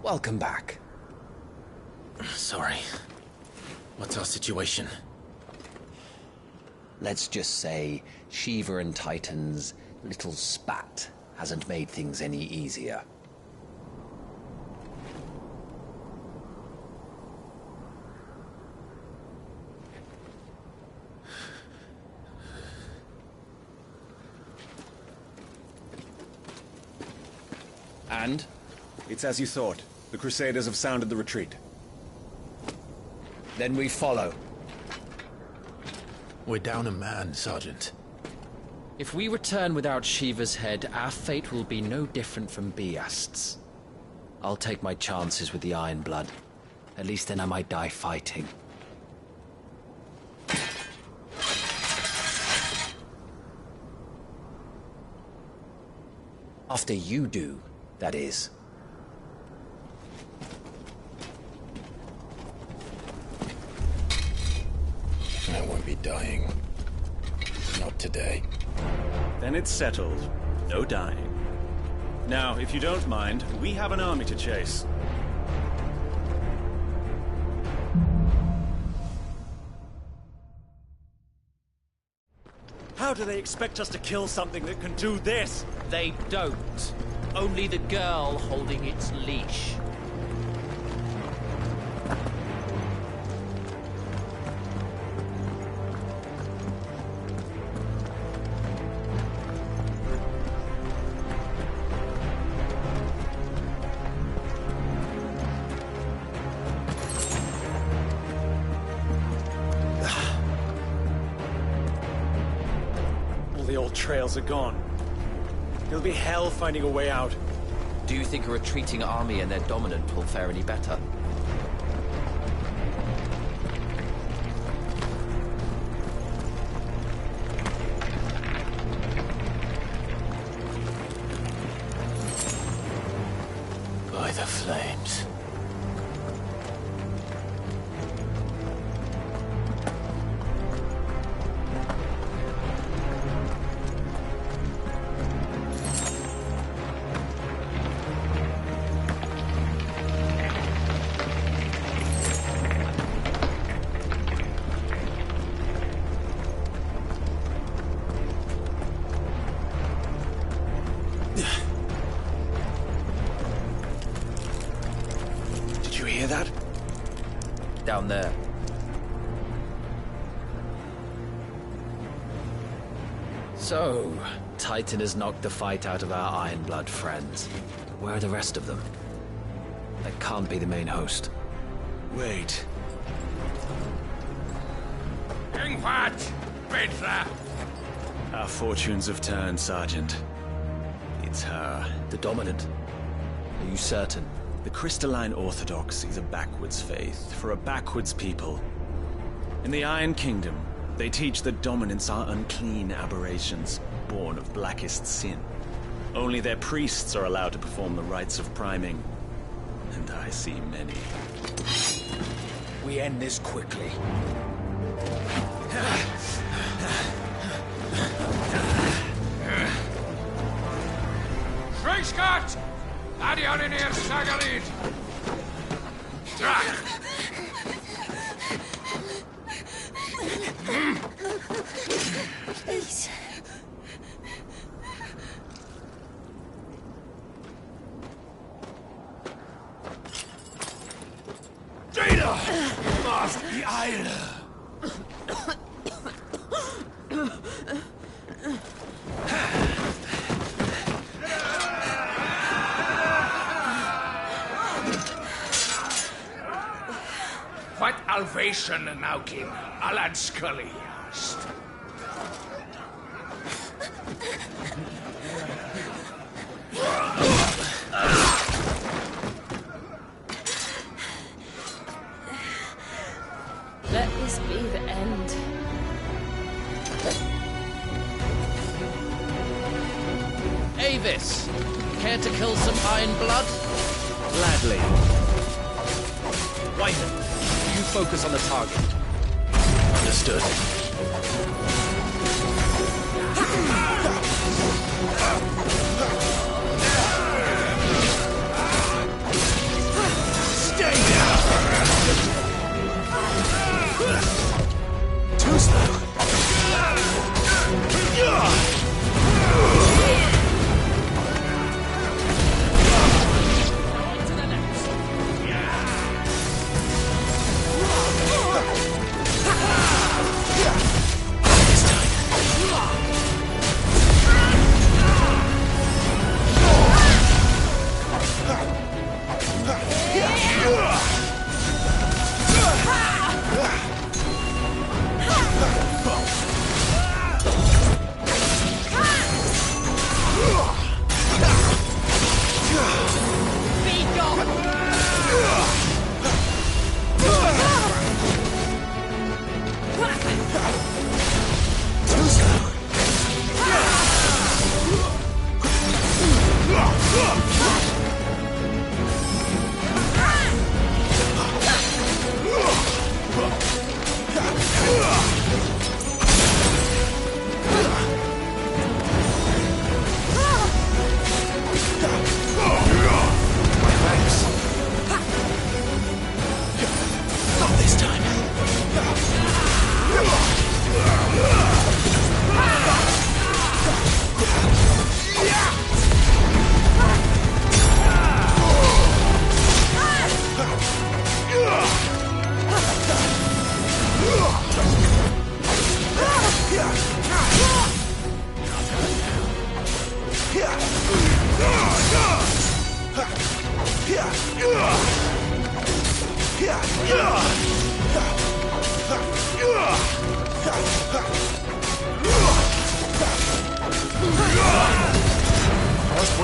welcome back. Sorry. What's our situation? Let's just say Shiva and Titan's little spat hasn't made things any easier. And? It's as you thought. The Crusaders have sounded the retreat. Then we follow. We're down a man, Sergeant. If we return without Shiva's head, our fate will be no different from Biast's. I'll take my chances with the Iron Blood. At least then I might die fighting. After you do, that is. I won't be dying. Not today. Then it's settled. No dying. Now, if you don't mind, we have an army to chase. How do they expect us to kill something that can do this? They don't. Only the girl holding its leash. All the old trails are gone. It'll be hell finding a way out. Do you think a retreating army and their dominant will fare any better? By the flames. Did you hear that? Down there. So, Titan has knocked the fight out of our Iron Blood friends. Where are the rest of them? That can't be the main host. Wait. Our fortunes have turned, Sergeant. It's her. The dominant? Are you certain? The Crystalline Orthodox is a backwards faith for a backwards people. In the Iron Kingdom, they teach that dominants are unclean aberrations, born of blackest sin. Only their priests are allowed to perform the rites of priming. And I see many. We end this quickly. Schweigskart! Adioninir Sagalit! Drach! Please. Jada! Must be Eile! What Alvation Naukin, Alad Scully asked. Let this be the end. Avis! Care to kill some Iron Blood? Gladly. Wyvern, you focus on the target. Understood.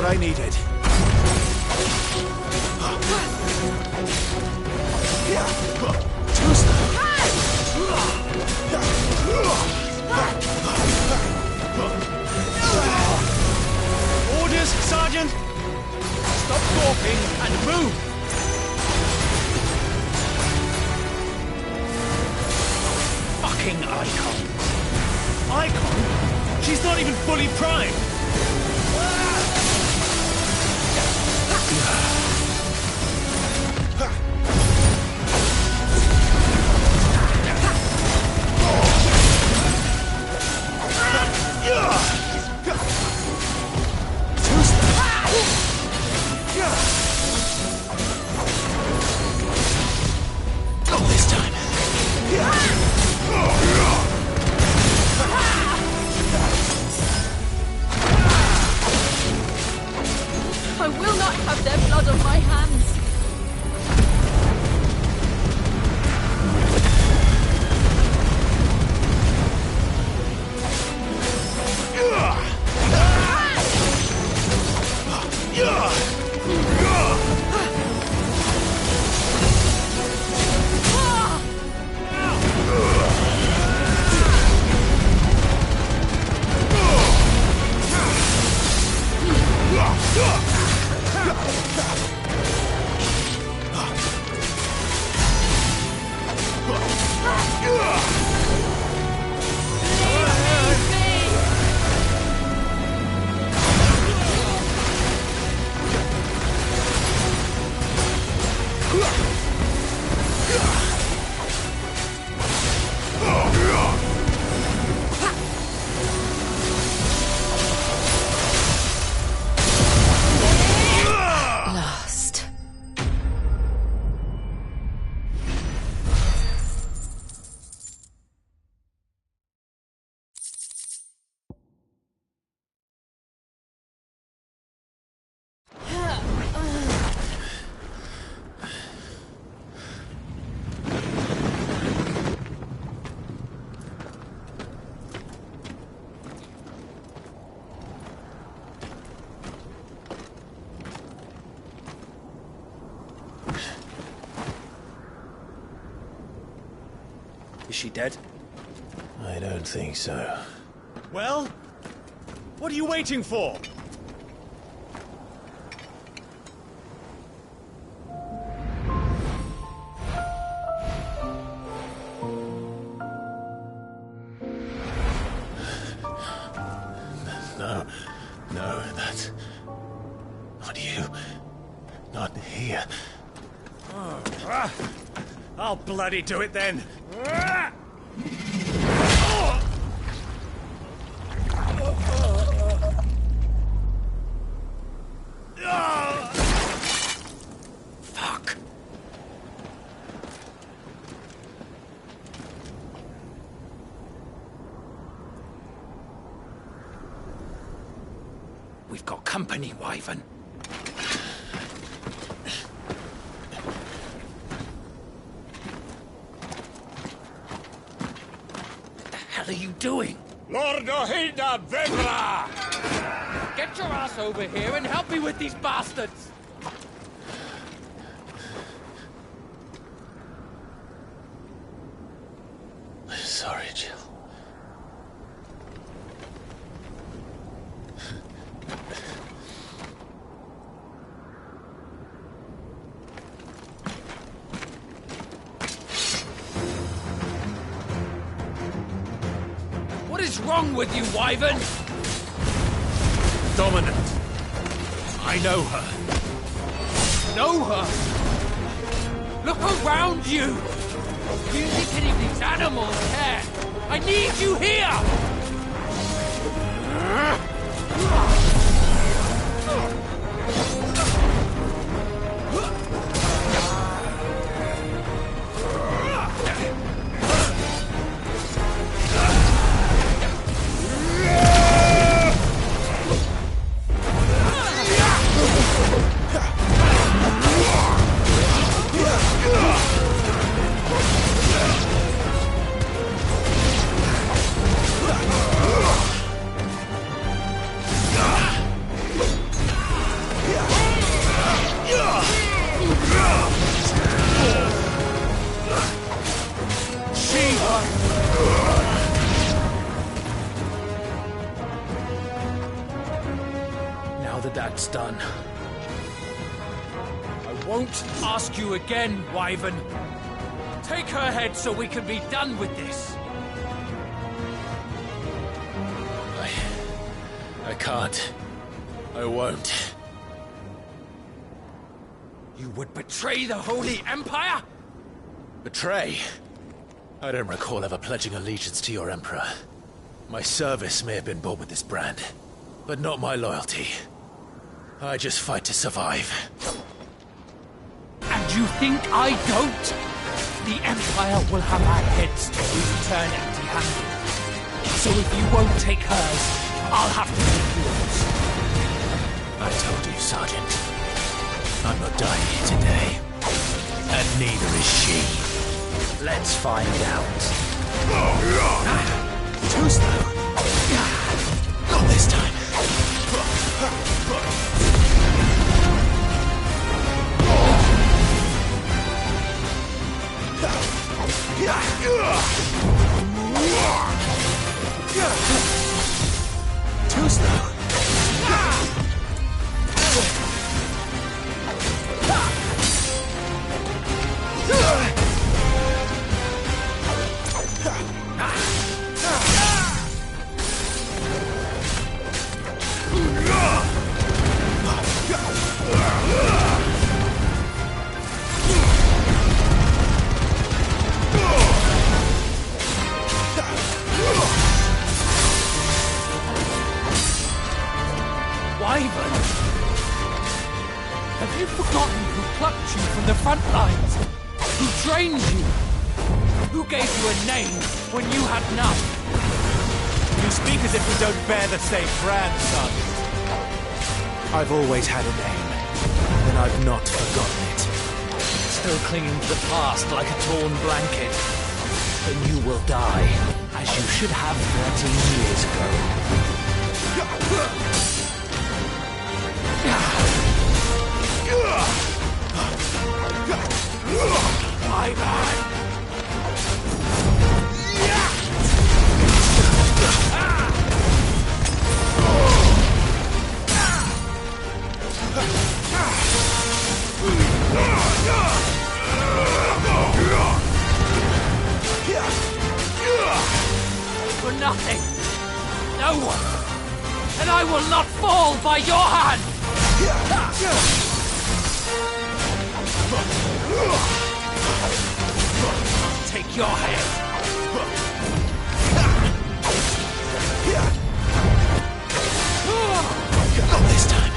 what I needed. Orders, Sergeant! Stop gawping and move! Fucking Icon! Icon? She's not even fully primed! I will not have their blood on my hands. Lost. Is she dead? I don't think so. Well, what are you waiting for? No, that's not you. Not here. I'll bloody do it then. Fuck. We've got company, Wyvern. What the hell are you doing? Lord Ohilda Vedra! Get your ass over here and help me with these bastards! Sorry, Jill. What is wrong with you, Wyvern? Dominant. I know her. Know her? Look around you! Do you think any of these animals care? I need you here! now that that's done. I won't ask you again, Wyvern. Take her head so we can be done with this. I can't. I won't. You would betray the Holy Empire? Betray? I don't recall ever pledging allegiance to your Emperor. My service may have been bought with this brand, but not my loyalty. I just fight to survive. And you think I don't? The Empire will have our heads if we return empty-handed. So if you won't take hers, I'll have to take yours. I told you, Sergeant. I'm not dying here today. And neither is she. Let's find out. Too slow. Not this time. Too slow. Wyvern! Have you forgotten who plucked you from the front lines? Who trained you? Who gave you a name when you had none? You speak as if we don't bear the same brand, son. I've always had a name, and I've not forgotten it. Still clinging to the past like a torn blanket. Then you will die, as you should have 13 years ago. My man! For nothing! No one! And I will not fall by your hand! Take your head! Not this time.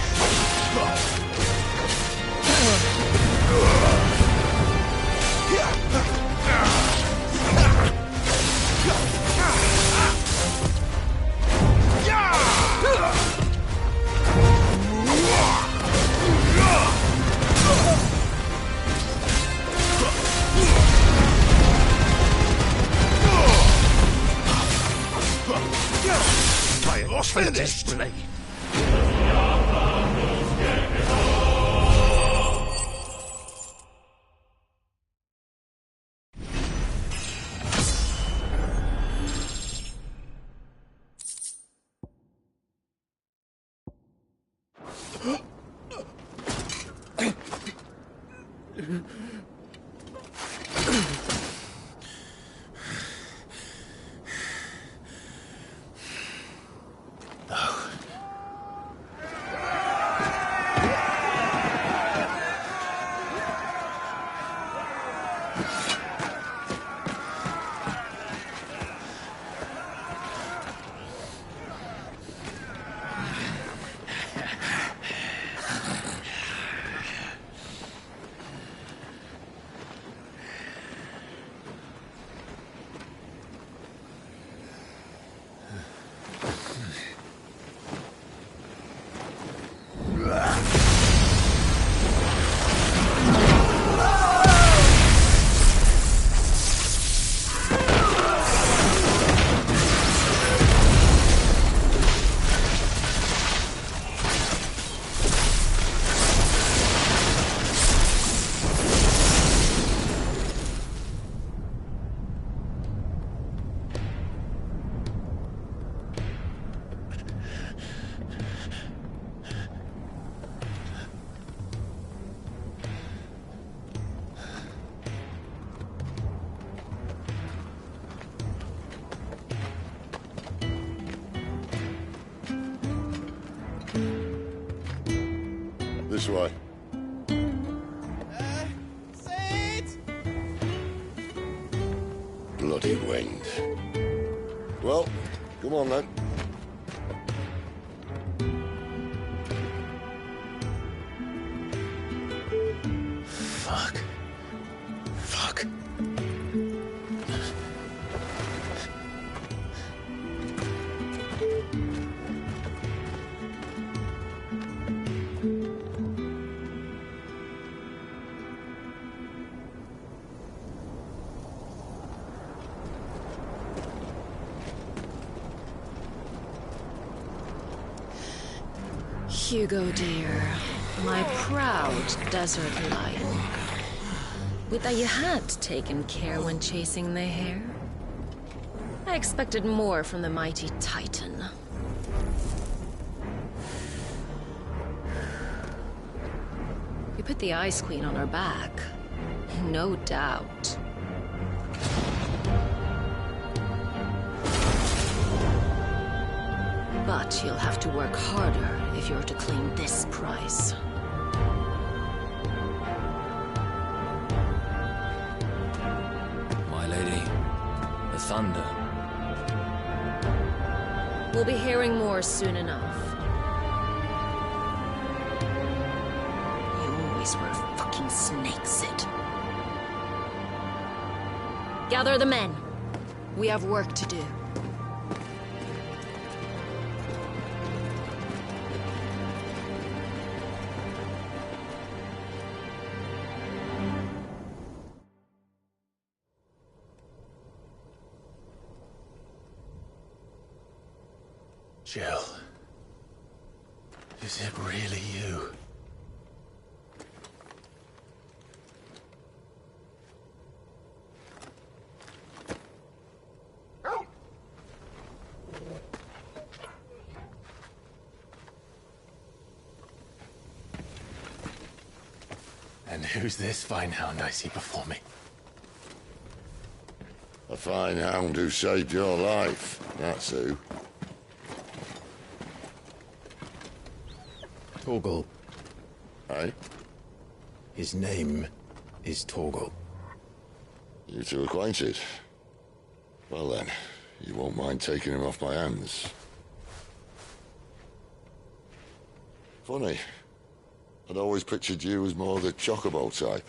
Finished. This way. Sid! Bloody wind. Well, come on then. Fuck. Fuck. Hugo, dear. My proud desert lion. Would that you had taken care when chasing the hare? I expected more from the mighty Titan. We put the Ice Queen on her back. No doubt. But you'll have to work harder if you're to claim this prize. My lady, the thunder. We'll be hearing more soon enough. You always were a fucking snake, Sid. Gather the men. We have work to do. Jill. Is it really you? And who's this fine hound I see before me? A fine hound who saved your life. That's who. Torgal. Hey? His name is Torgal. You two acquainted? Well then, you won't mind taking him off my hands. Funny. I'd always pictured you as more the chocobo type.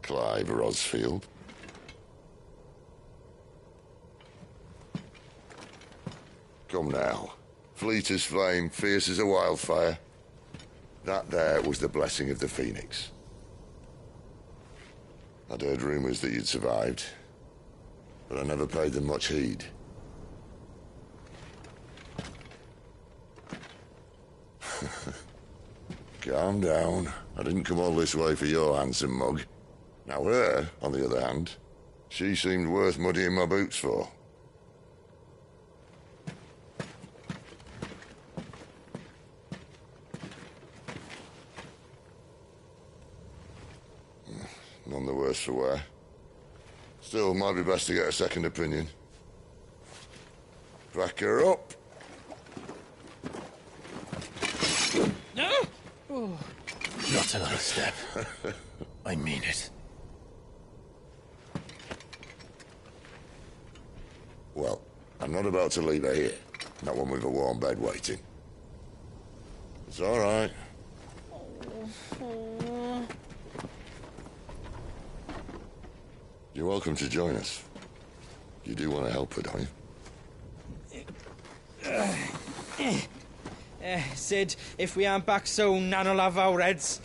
Clive Rosfield. Come now. Fleet as flame, fierce as a wildfire. That there was the blessing of the Phoenix. I'd heard rumors that you'd survived, but I never paid them much heed. Calm down. I didn't come all this way for your handsome mug. Now her, on the other hand, she seemed worth muddying my boots for. None the worse for wear. Still, might be best to get a second opinion. Back her up. No! Oh. Not another step. I mean it. Well, I'm not about to leave her here. Not one with a warm bed waiting. It's all right. You're welcome to join us. You do want to help her, don't you? Sid, if we aren't back soon, Nan will have our heads.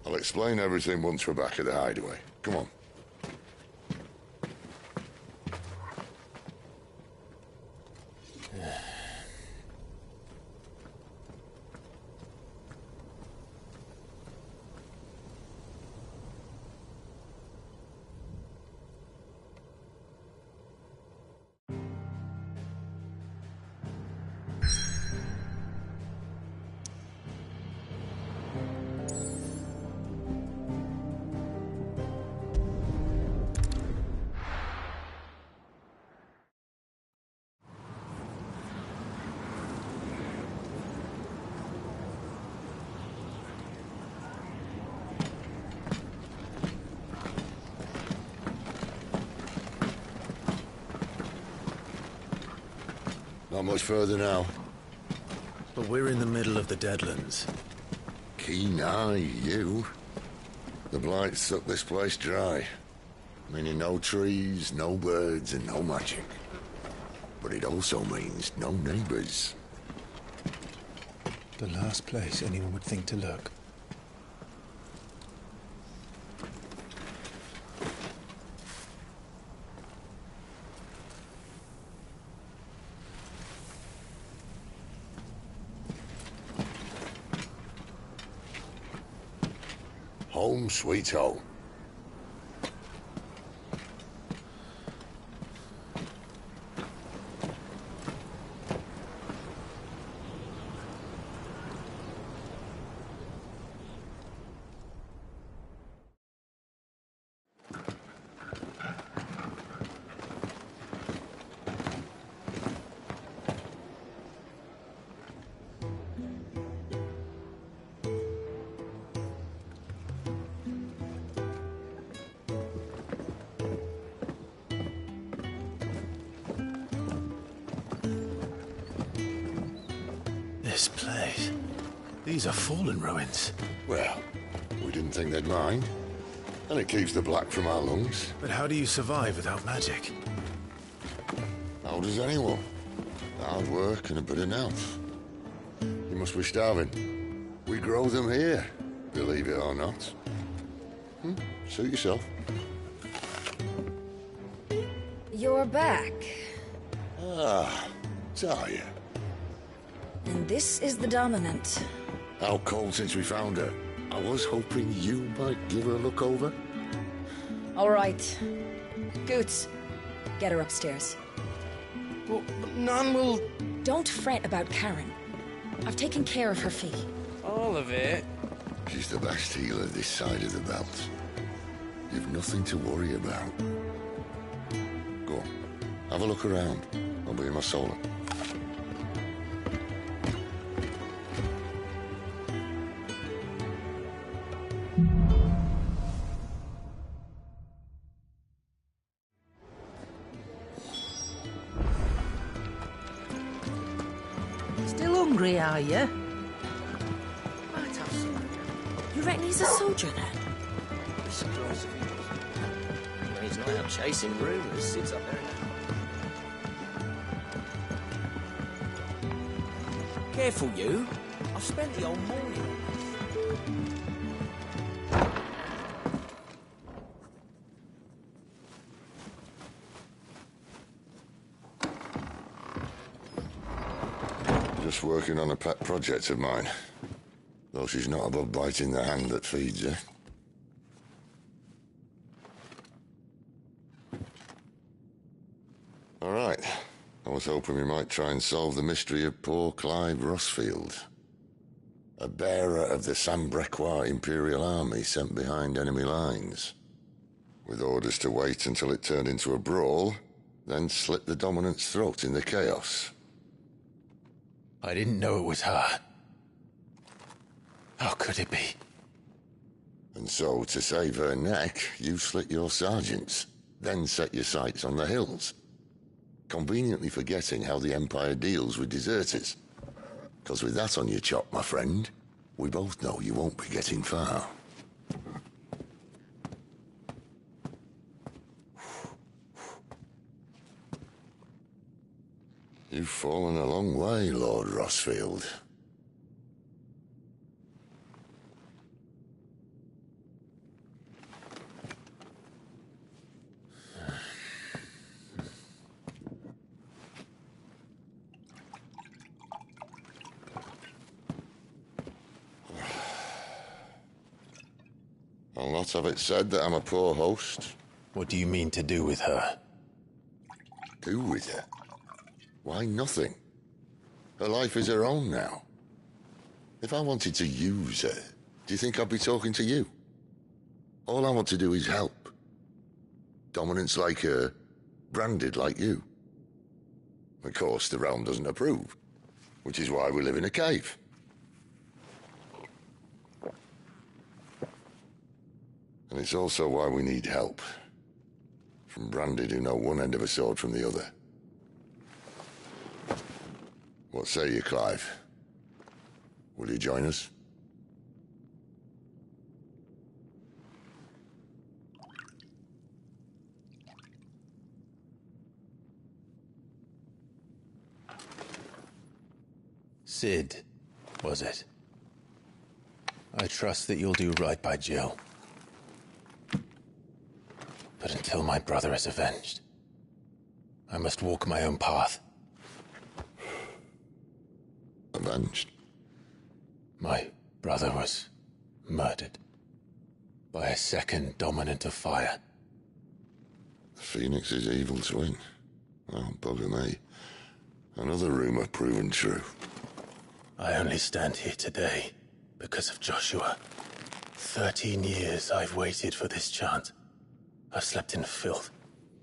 I'll explain everything once we're back at the hideaway. Come on. Not much further now. But we're in the middle of the Deadlands. Keen eye, you. The blight sucked this place dry. Meaning no trees, no birds, and no magic. But it also means no neighbors. The last place anyone would think to look. Home sweet home. This place. These are fallen ruins. Well, we didn't think they'd mind. And it keeps the black from our lungs. But how do you survive without magic? How does anyone? Hard work and a bit of nous. You must be starving. We grow them here, believe it or not. Suit yourself. You're back. Ah, Talia. And this is the Dominant. Out cold since we found her. I was hoping you might give her a look over. All right. Goots, get her upstairs. But none will... Don't fret about Karen. I've taken care of her fee. All of it? She's the best healer this side of the belt. You've nothing to worry about. Go on, have a look around. I'll be in my solar. Still hungry, are you? Might have some. You reckon he's a soldier then? Be surprised if he wasn't. When he's not out chasing rumors, sits up there. Careful, you. I've spent the whole morning on this. Just working on a pet project of mine. Though she's not above biting the hand that feeds her. All right. I was hoping we might try and solve the mystery of poor Clive Rossfield. A bearer of the Sambrequois Imperial Army sent behind enemy lines. With orders to wait until it turned into a brawl, then slit the Dominant's throat in the chaos. I didn't know it was her. How could it be? And so, to save her neck, you slit your sergeants, then set your sights on the hills. Conveniently forgetting how the Empire deals with deserters. Because with that on your chop, my friend, we both know you won't be getting far. You've fallen a long way, Lord Rossfield. I'll not have it said that I'm a poor host. What do you mean to do with her? Do with her? Why, nothing. Her life is her own now. If I wanted to use her, do you think I'd be talking to you? All I want to do is help. Dominants like her, branded like you. Of course, the realm doesn't approve, which is why we live in a cave. And it's also why we need help. From branded who know one end of a sword from the other. What say you, Clive? Will you join us? Sid, was it? I trust that you'll do right by Jill. But until my brother is avenged, I must walk my own path. Avenged? My brother was murdered by a second dominant of fire. The Phoenix's evil twin. Oh, bugger me. Another rumor proven true. I only stand here today because of Joshua. 13 years I've waited for this chance. I've slept in filth,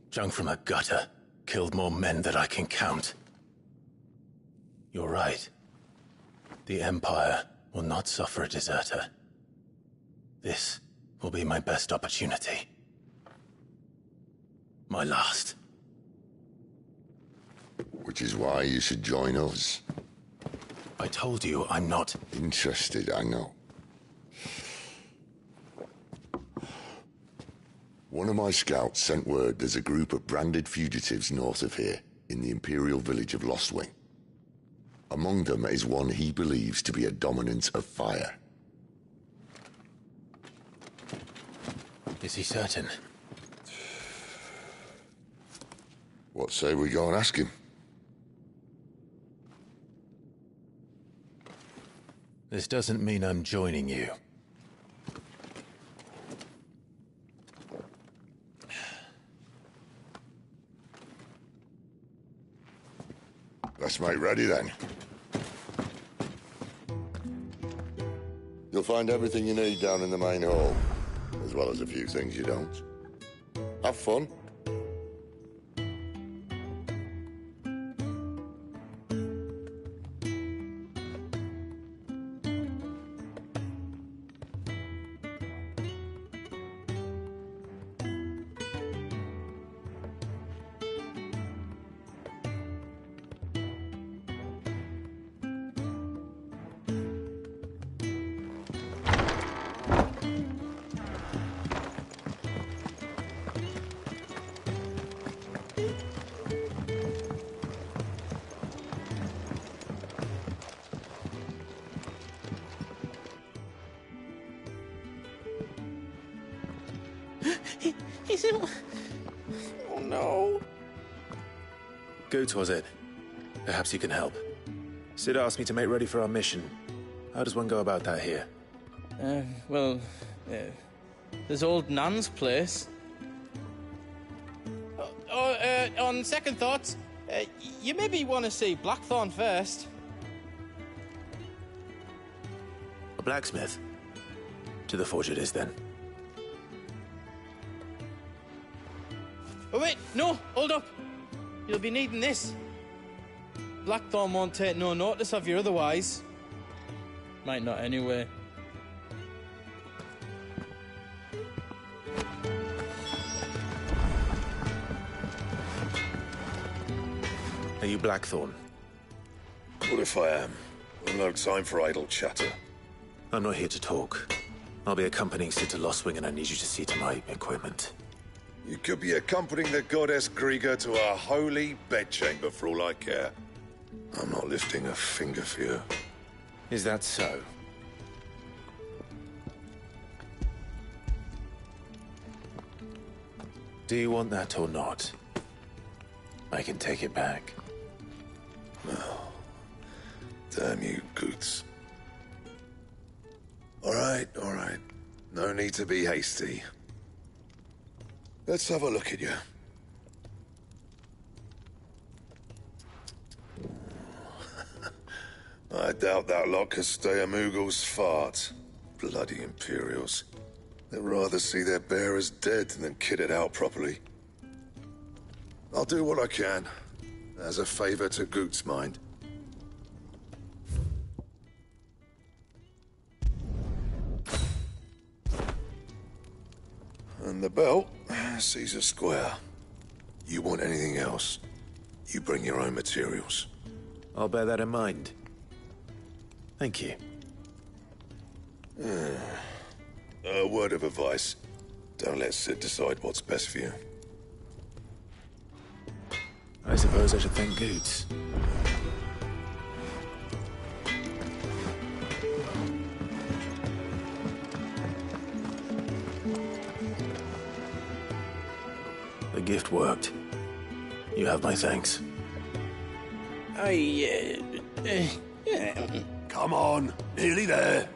drunk from a gutter, killed more men than I can count. You're right. The Empire will not suffer a deserter. This will be my best opportunity. My last. Which is why you should join us. I told you I'm not interested, I know. One of my scouts sent word there's a group of branded fugitives north of here, in the Imperial village of Lostwing. Among them is one he believes to be a dominant of fire. Is he certain? What say we go and ask him? This doesn't mean I'm joining you. Let's make ready then. You'll find everything you need down in the main hall, as well as a few things you don't. Have fun. He's in... Oh no. Goot was it? Perhaps you can help. Sid asked me to make ready for our mission. How does one go about that here? There's old Nan's place. On second thoughts, you maybe want to see Blackthorn first. A blacksmith? To the forge it is, then. Oh wait, no, hold up. You'll be needing this. Blackthorn won't take no notice of you otherwise. Might not anyway. Are you Blackthorn? What if I am? Well, no time for idle chatter. I'm not here to talk. I'll be accompanying Sid to Lostwing, and I need you to see to my equipment. You could be accompanying the goddess Krieger to a holy bedchamber for all I care. I'm not lifting a finger for you. Is that so? Do you want that or not? I can take it back. Oh, damn you, Goots. All right. No need to be hasty. Let's have a look at you. I doubt that lot could stay a Moogle's fart. Bloody Imperials. They'd rather see their bearers dead than kitted out properly. I'll do what I can, as a favor to Goot's mind. And the belt sees a square. You want anything else, you bring your own materials. I'll bear that in mind. Thank you. A word of advice. Don't let Sid decide what's best for you. I suppose I should thank Goots. The gift worked. You have my thanks. Yeah. Come on, nearly there.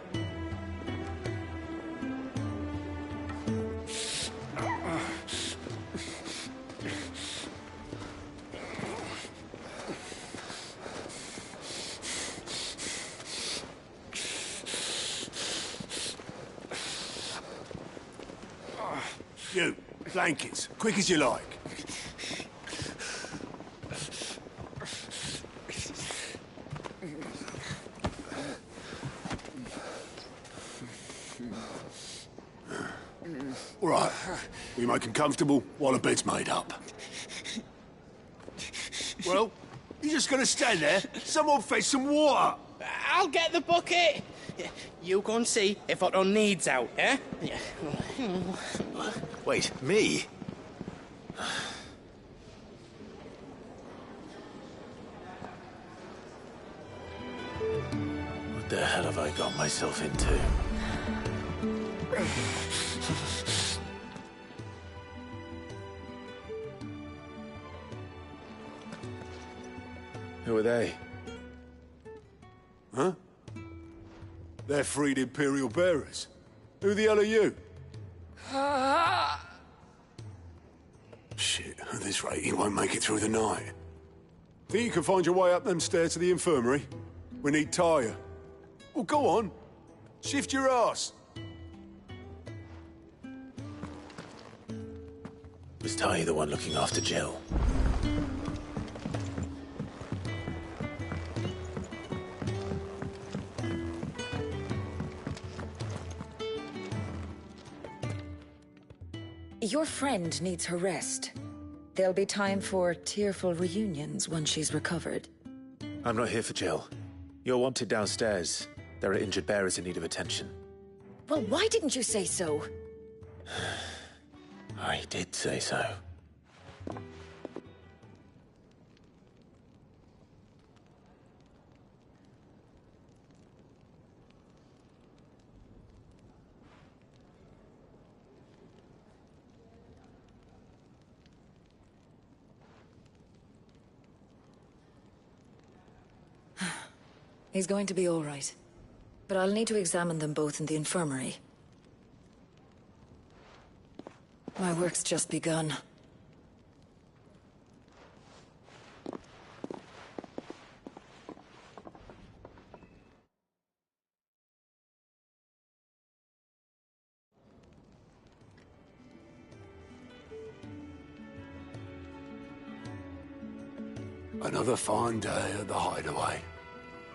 You, blankets, quick as you like. All right, we make them comfortable while the bed's made up. Well, you're just gonna stand there? Someone fetch some water! I'll get the bucket! You go and see if Otto needs out, eh? Wait, me? What the hell have I got myself into? Who are they? Huh? They're freed Imperial bearers. Who the hell are you? Shit, at this rate, he won't make it through the night. Think you can find your way up them stairs to the infirmary? We need Tyre. Well, go on. Shift your ass. Was Ty the one looking after Jill? Your friend needs her rest. There'll be time for tearful reunions once she's recovered. I'm not here for Jill. You're wanted downstairs. There are injured bearers in need of attention. Well, why didn't you say so? I did say so. He's going to be all right. But I'll need to examine them both in the infirmary. My work's just begun. Another fine day at the hideaway.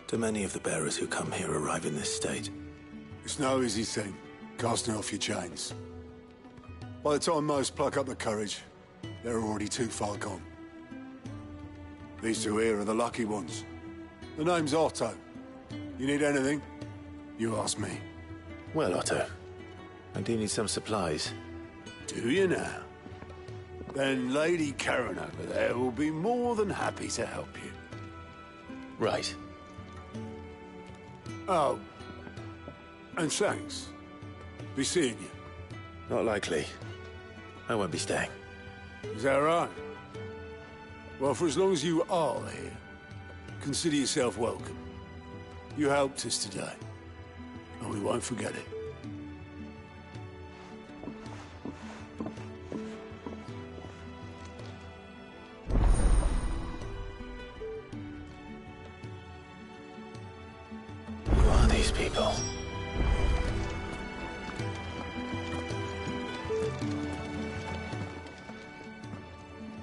Do many of the bearers who come here arrive in this state? It's no easy thing, casting off your chains. By the time most pluck up the courage, they're already too far gone. These two here are the lucky ones. The name's Otto. You need anything? You ask me. Well, Otto, I do need some supplies. Do you now? Then Lady Karen over there will be more than happy to help you. Right. Oh. And thanks. Be seeing you. Not likely. I won't be staying. Is that right? Well, for as long as you are here, consider yourself welcome. You helped us today, and we won't forget it. Who are these people?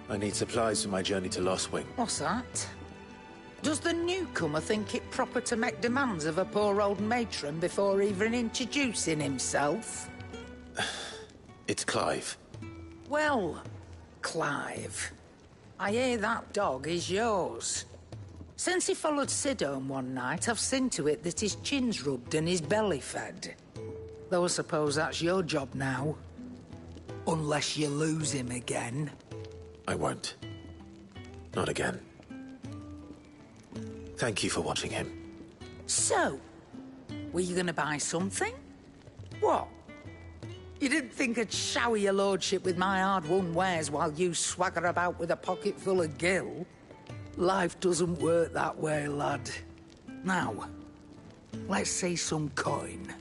I need supplies for my journey to Lost Wing. What's that? Does the newcomer think it proper to make demands of a poor old matron before even introducing himself? It's Clive. Well, Clive, I hear that dog is yours. Since he followed Sid home one night, I've seen to it that his chin's rubbed and his belly fed. Though I suppose that's your job now. Unless you lose him again. I won't. Not again. Thank you for watching him. So, were you gonna buy something? What? You didn't think I'd shower your lordship with my hard-won wares while you swagger about with a pocket full of gil? Life doesn't work that way, lad. Now, let's see some coin.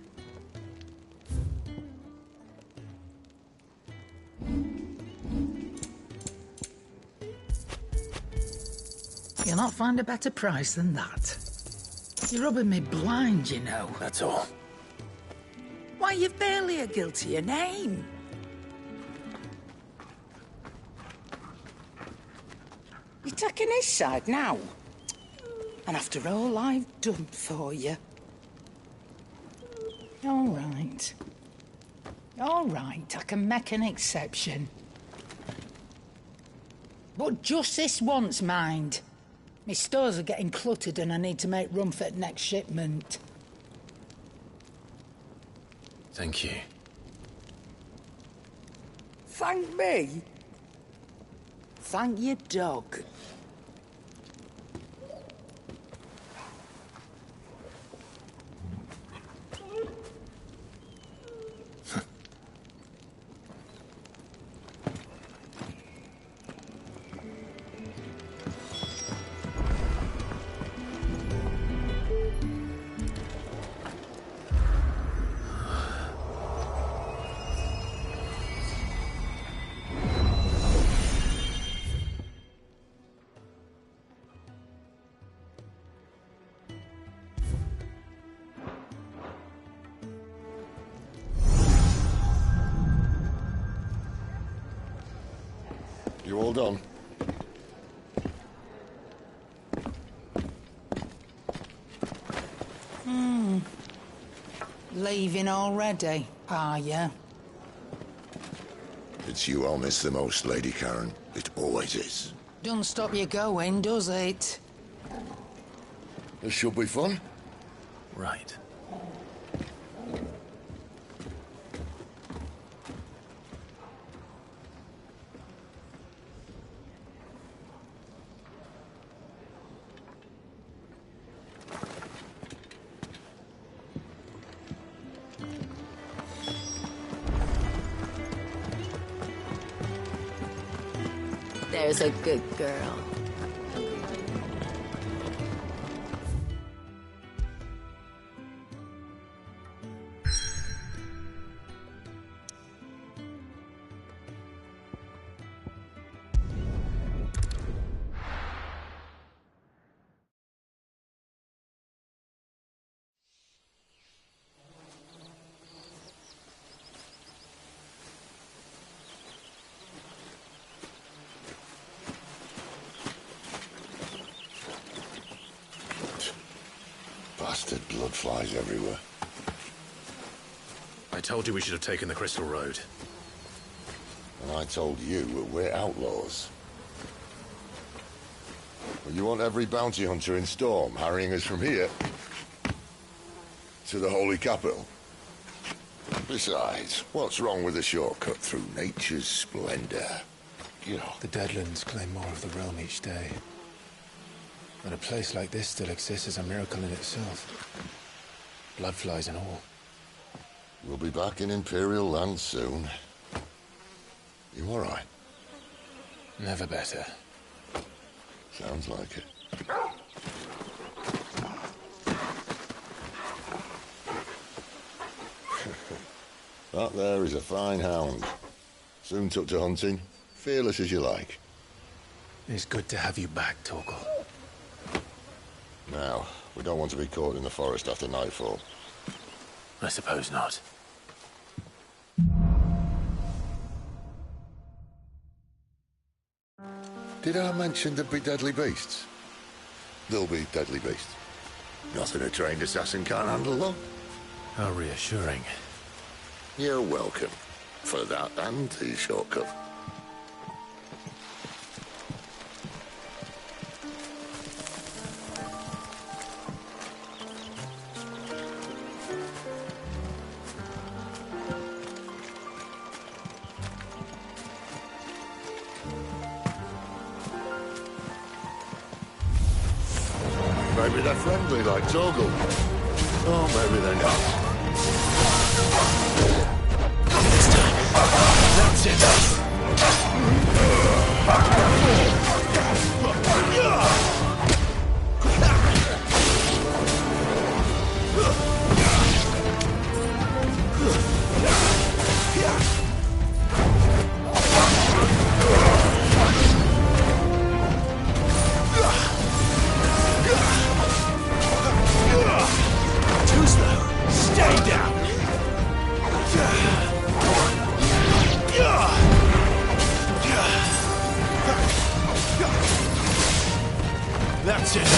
You'll not find a better price than that. You're rubbing me blind, you know. That's all. Why, you've barely a gil to your name. You're taking his side now. And after all I've done for you. All right. All right, I can make an exception. But just this once, mind. My stores are getting cluttered and I need to make room for the next shipment. Thank you. Thank me? Thank your dog. You all done? Leaving already, are you? It's you I'll miss the most, Lady Karen. It always is. Don't stop you going, does it? This should be fun. Right. There's a good girl. Bastard blood flies everywhere. I told you we should have taken the Crystal Road. And I told you that we're outlaws. Well, you want every bounty hunter in Storm harrying us from here to the Holy Capital? Besides, what's wrong with a shortcut through nature's splendor? You know. The Deadlands claim more of the realm each day. And a place like this still exists is a miracle in itself. Bloodflies and all. We'll be back in Imperial land soon. You all right? Never better. Sounds like it. That there is a fine hound. Soon took to hunting. Fearless as you like. It's good to have you back, Torgal. Now, we don't want to be caught in the forest after nightfall. I suppose not. Did I mention there'd be deadly beasts? There'll be deadly beasts. Nothing a trained assassin can't handle, though. How reassuring. You're welcome. For that and the shortcut. Maybe they're friendly like Torgal. Or maybe they're not. This time. That's it. Too slow. Stay down. That's it.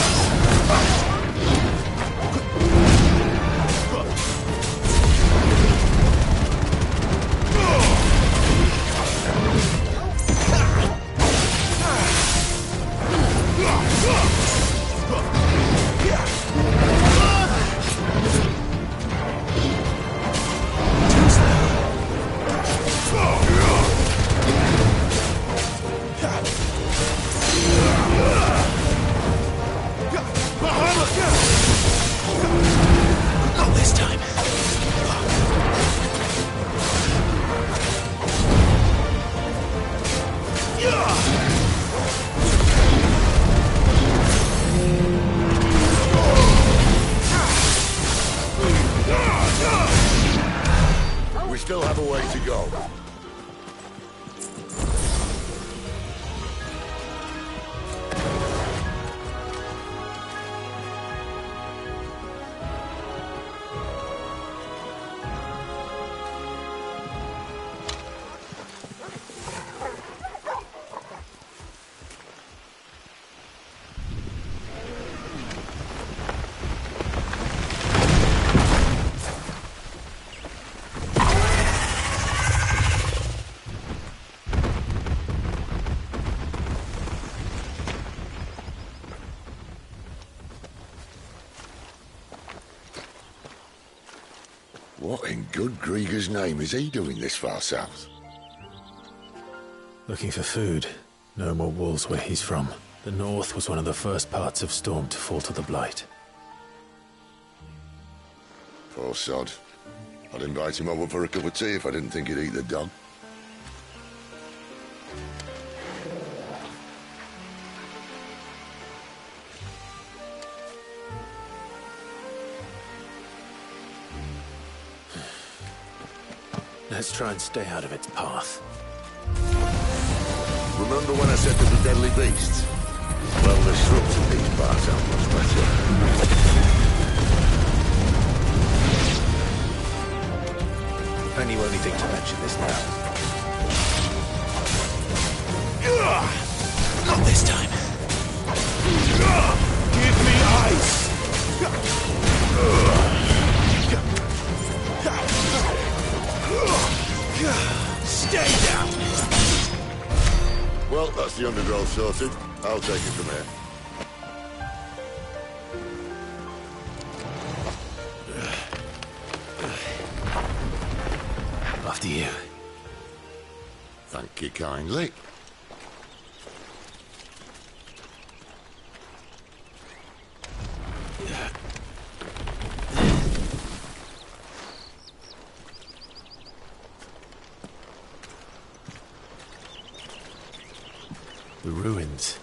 Not this time. We still have a way to go. What in good Grieger's name is he doing this far south? Looking for food. No more wolves where he's from. The north was one of the first parts of Storm to fall to the Blight. Poor sod. I'd invite him over for a cup of tea if I didn't think he'd eat the dog. Let's try and stay out of its path. Remember when I said there's a deadly beast? Well, the shrubs in these parts aren't much better. And you only think to mention this now. Not this time. Give me ice! Stay down! Well, that's the undergrowth sorted. I'll take it from here. After you. Thank you kindly. The ruins.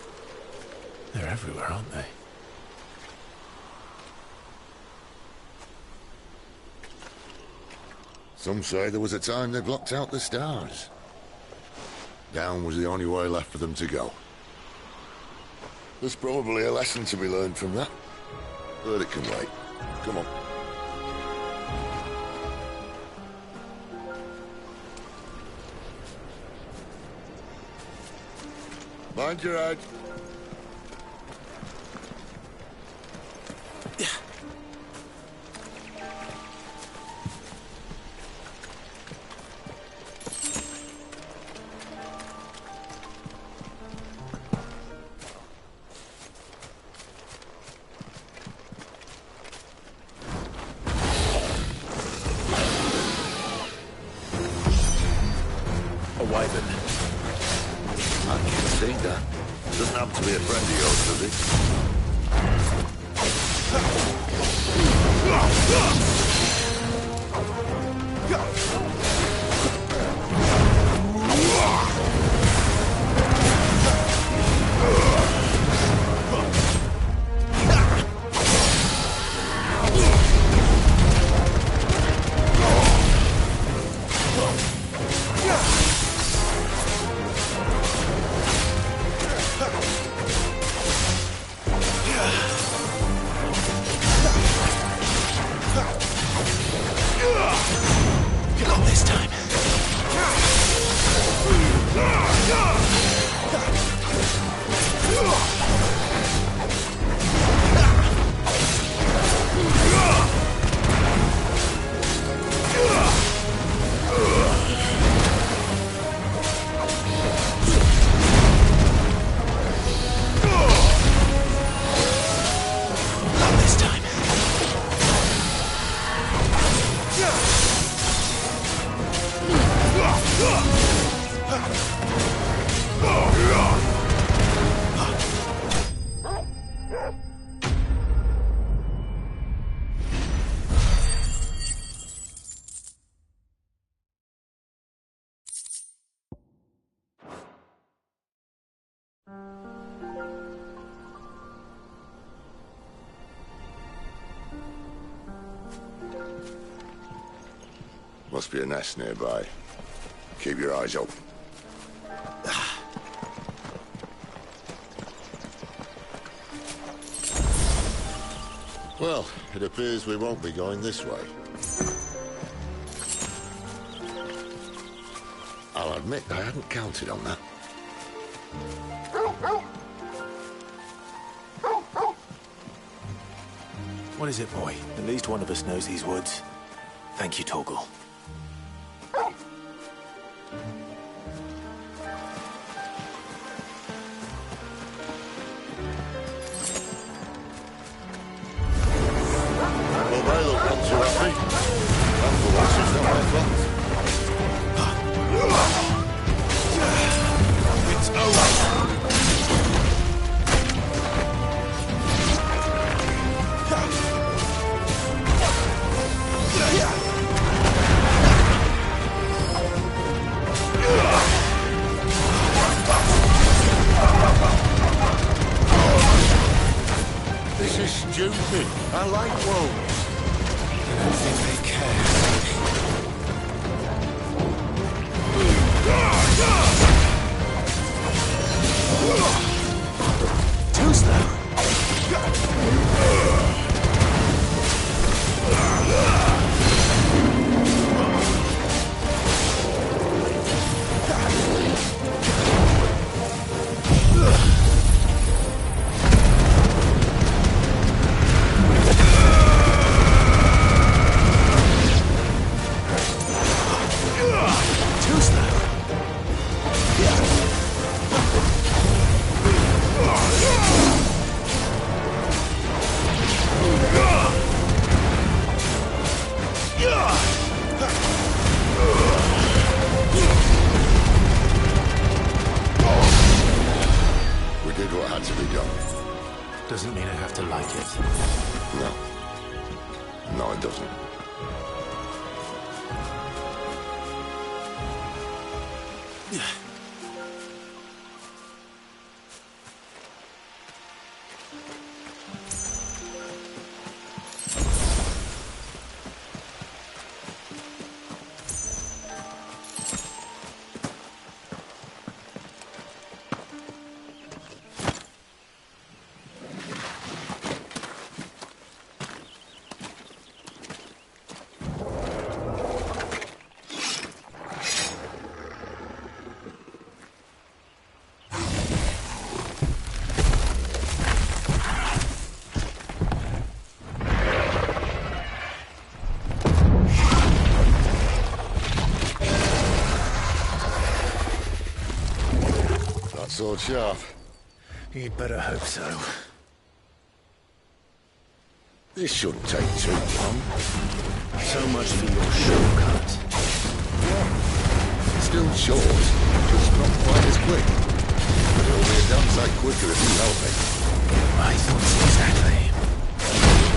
They're everywhere, aren't they? Some say there was a time they blocked out the stars. Down was the only way left for them to go. There's probably a lesson to be learned from that. But it can wait. Come on. Mind your head. A wyvern. I can see that. Doesn't happen to be a friend of yours, does it? Must be a nest nearby. Keep your eyes open. Well, it appears we won't be going this way. I'll admit I hadn't counted on that. What is it, boy? At least one of us knows these woods. Thank you, Torgal. Well, they look not too happy. And for once, it's not my fault. It's over. This is stupid. I like wolves. I don't think they care. Too slow. We did what had to be done. Doesn't mean I have to like it. No. No, it doesn't. Sword sharp. You'd better hope so. This shouldn't take too long. So much for your shortcut. Still short, just not quite as quick. But it'll be a damn sight quicker if you help me. My thoughts exactly.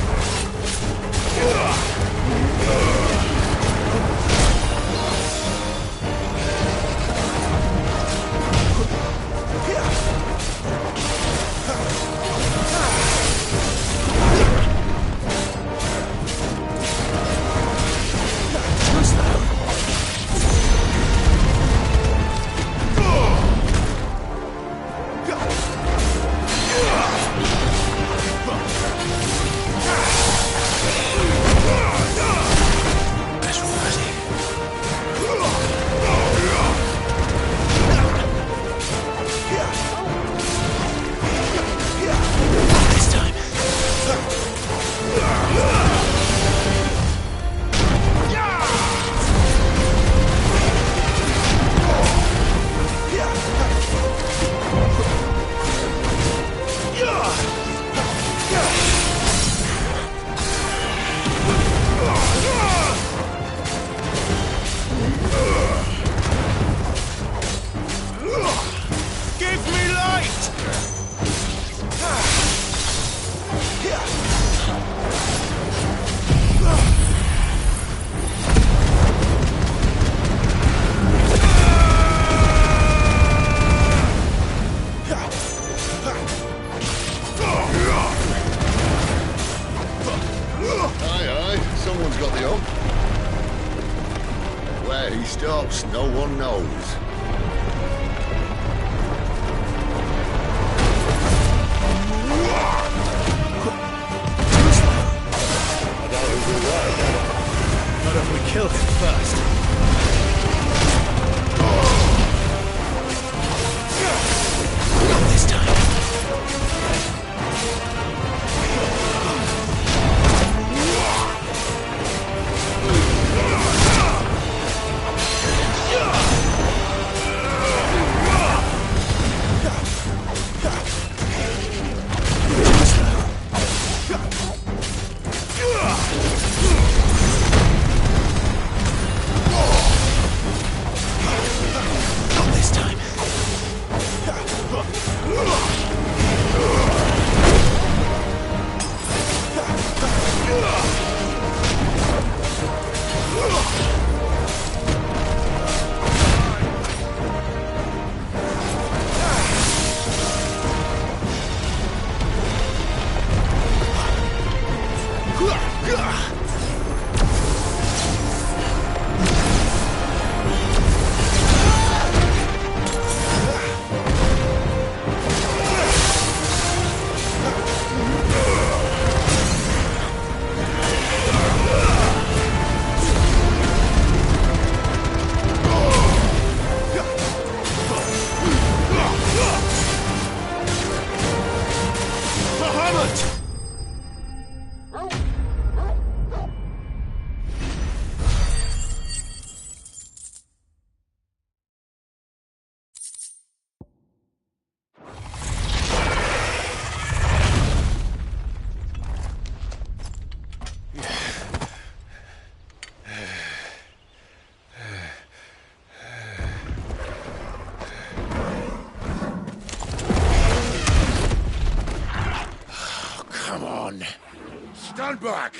Stand back!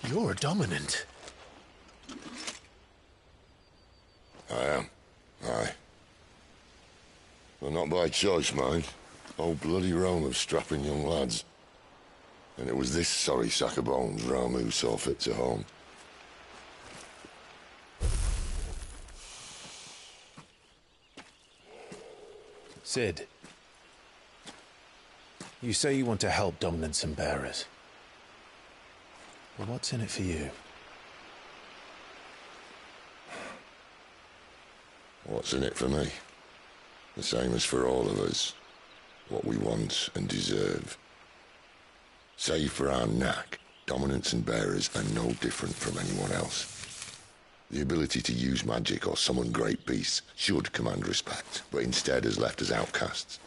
You're dominant. I am. Aye. Well, not by choice, mind. Whole bloody realm of strapping young lads. And it was this sorry sack of bones Ramu saw fit to home. Sid, you say you want to help dominants and bearers. Well, what's in it for you? What's in it for me? The same as for all of us. What we want and deserve. Save for our knack, dominants and bearers are no different from anyone else. The ability to use magic or summon great beasts should command respect, but instead has left us outcasts.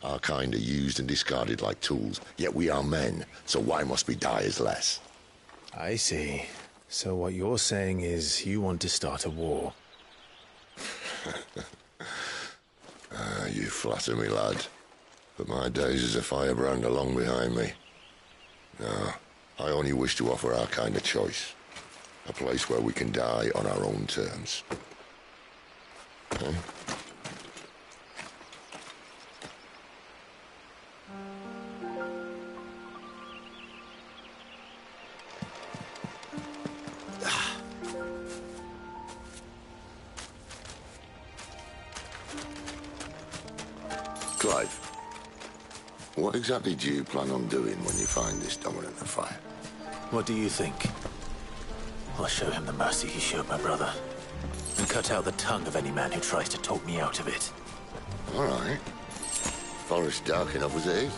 Our kind are used and discarded like tools, yet we are men, so why must we die as less? I see. So what you're saying is you want to start a war. You flatter me, lad. But my days as a firebrand are long behind me. No, I only wish to offer our kind a choice. A place where we can die on our own terms. Okay? Clive, what exactly do you plan on doing when you find this dominant of fire? What do you think? I'll show him the mercy he showed my brother. And cut out the tongue of any man who tries to talk me out of it. All right. Forest dark enough as it is.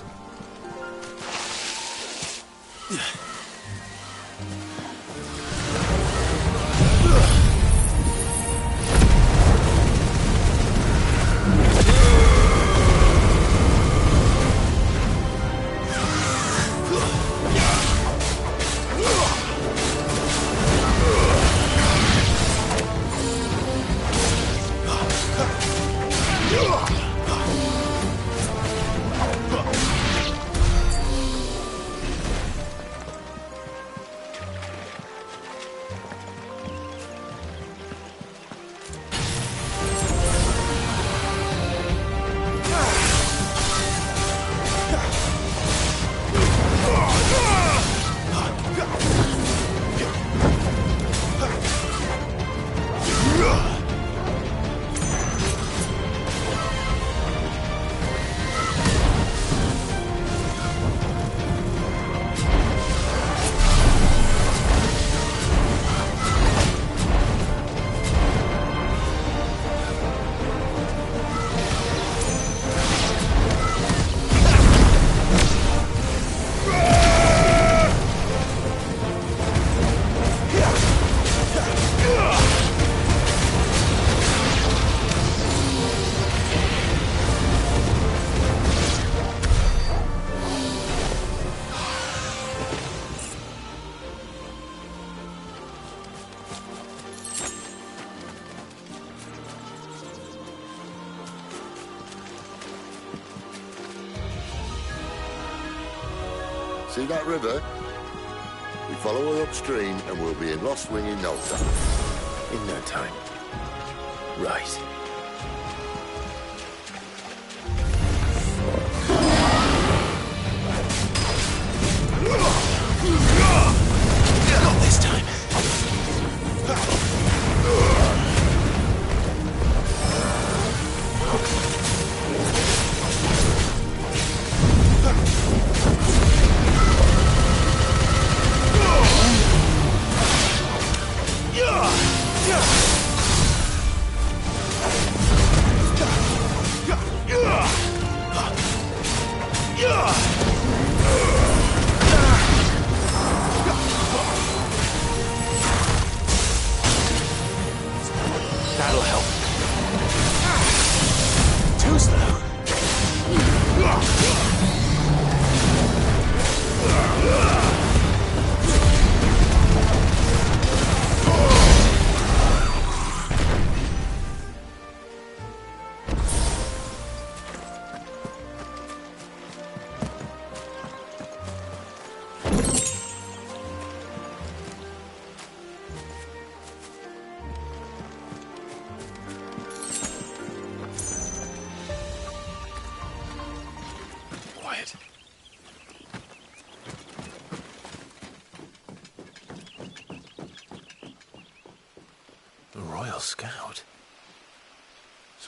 See that river? We follow her upstream and we'll be in Lost Wing in no time. In no time. Right. Not this time.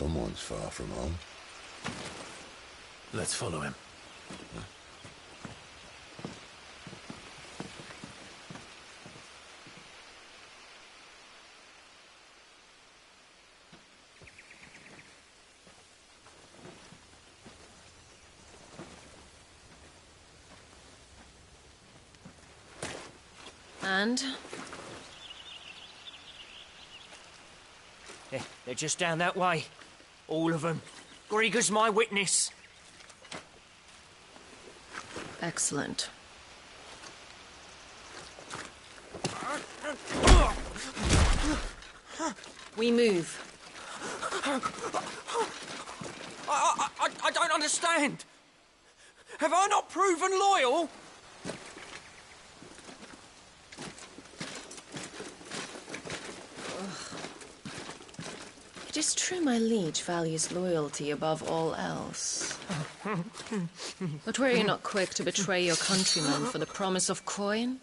Someone's far from home. Let's follow him. And? They're just down that way. All of them. Grieger's my witness. Excellent. We move. I don't understand. Have I not proven loyal? It is true my liege values loyalty above all else. But were you not quick to betray your countrymen for the promise of coin?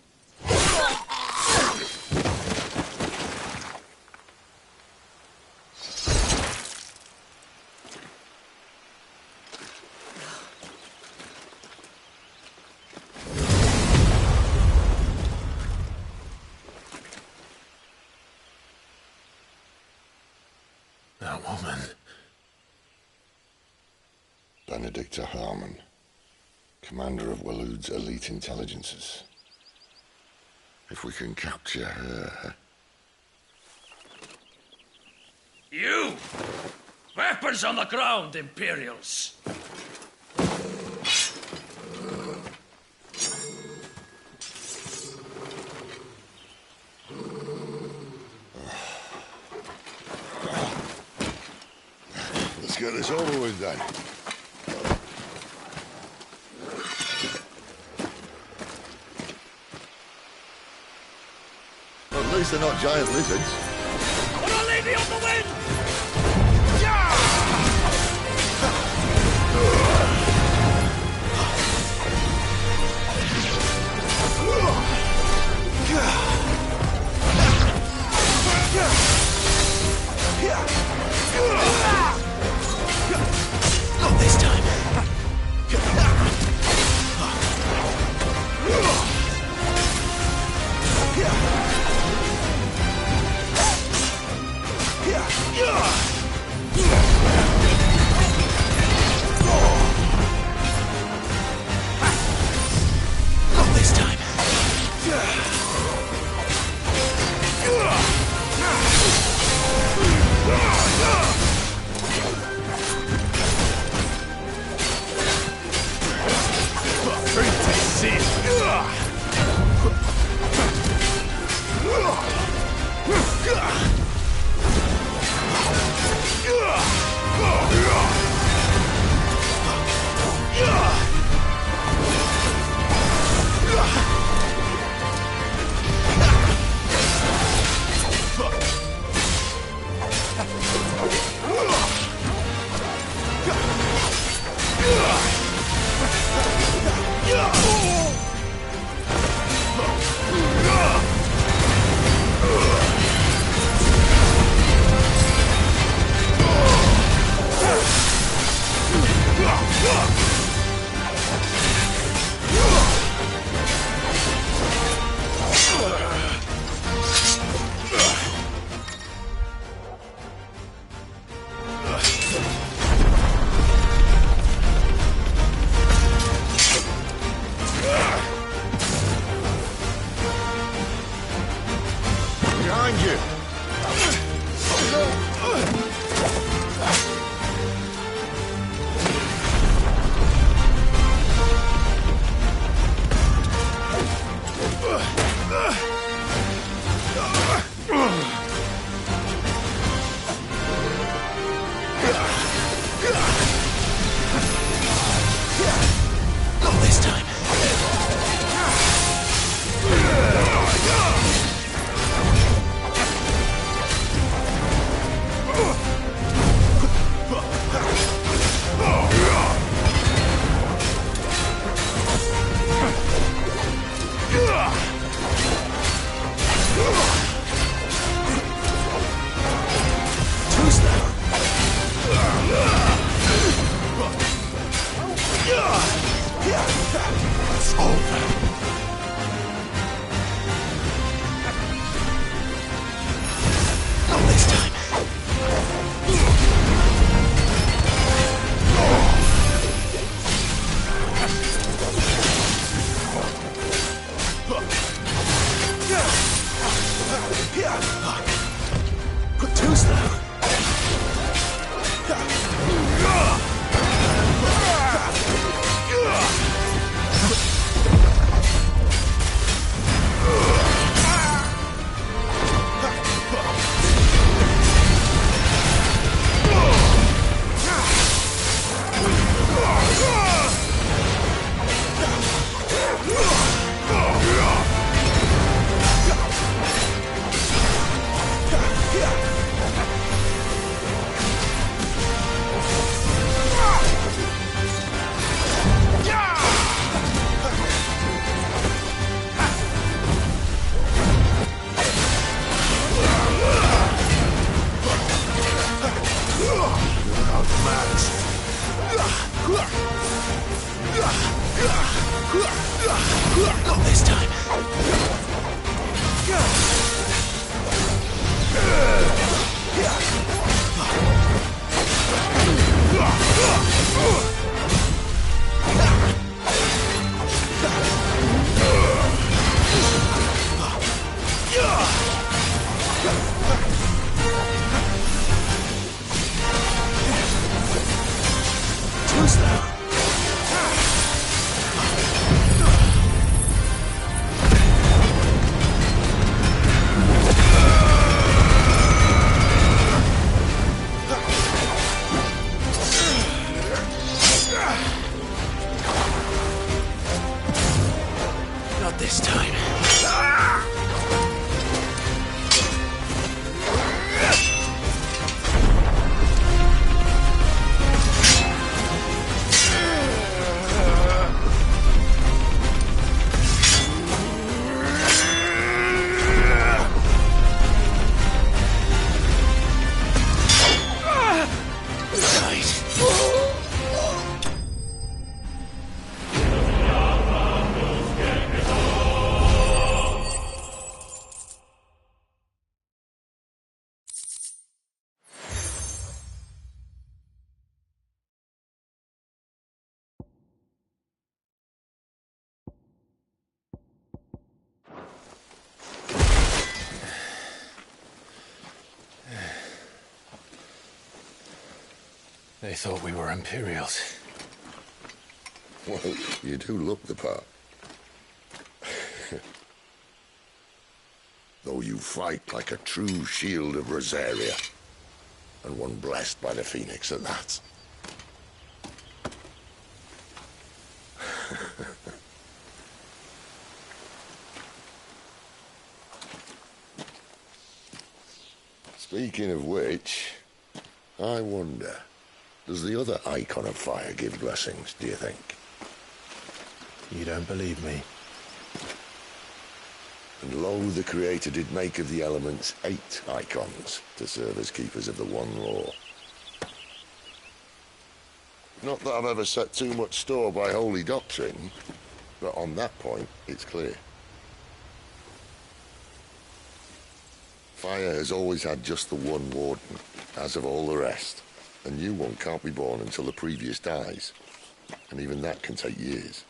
That woman. Benedicta Harmon, commander of Waloed's elite intelligences. If we can capture her... You! Weapons on the ground, Imperials! Let's get this over with then. At least they're not giant lizards. Put a lady on the wind! Not this time. Not this time. Behind you! Not this time. Too slow. Not this time. They thought we were Imperials. Well, you do look the part. Though you fight like a true shield of Rosaria. And one blessed by the Phoenix at that. Speaking of which, I wonder, does the other icon of fire give blessings, do you think? You don't believe me? And lo, the Creator did make of the elements 8 icons to serve as keepers of the one law. Not that I've ever set too much store by holy doctrine, but on that point, it's clear. Fire has always had just the one warden, as of all the rest. A new one can't be born until the previous dies, and even that can take years.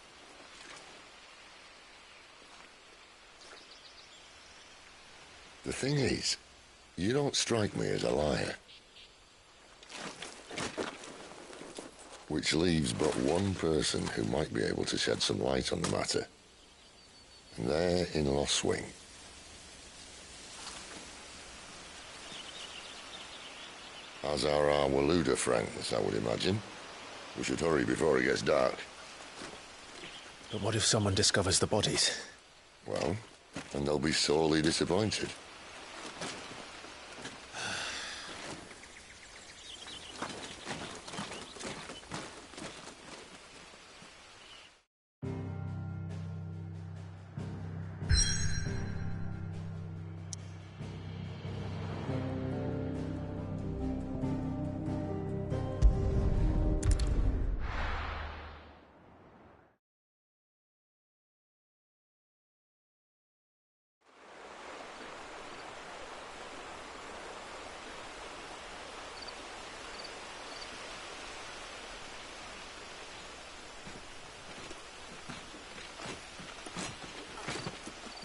The thing is, you don't strike me as a liar. Which leaves but one person who might be able to shed some light on the matter. And they're in Lost Swing. As are our Waluda friends, I would imagine. We should hurry before it gets dark. But what if someone discovers the bodies? Well, and they'll be sorely disappointed.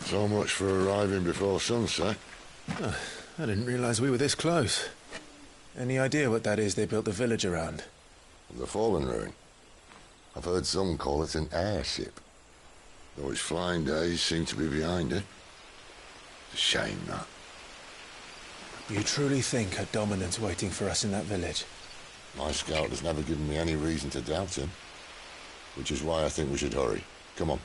So much for arriving before sunset. Oh, I didn't realize we were this close. Any idea what that is they built the village around? The Fallen Ruin. I've heard some call it an airship. Though its flying days seem to be behind it. It's a shame, that. You truly think a dominant's waiting for us in that village? My scout has never given me any reason to doubt him. Which is why I think we should hurry. Come on.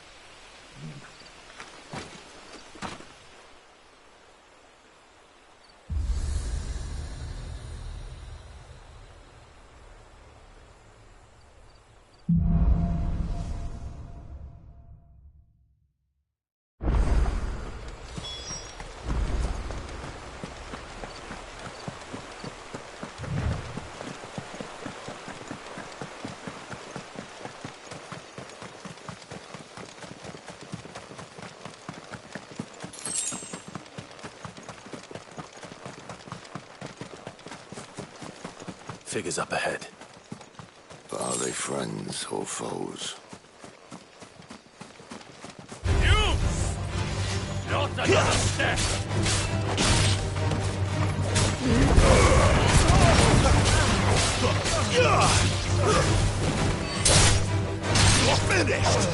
Figures up ahead. But are they friends or foes? You! Not another step! You're finished!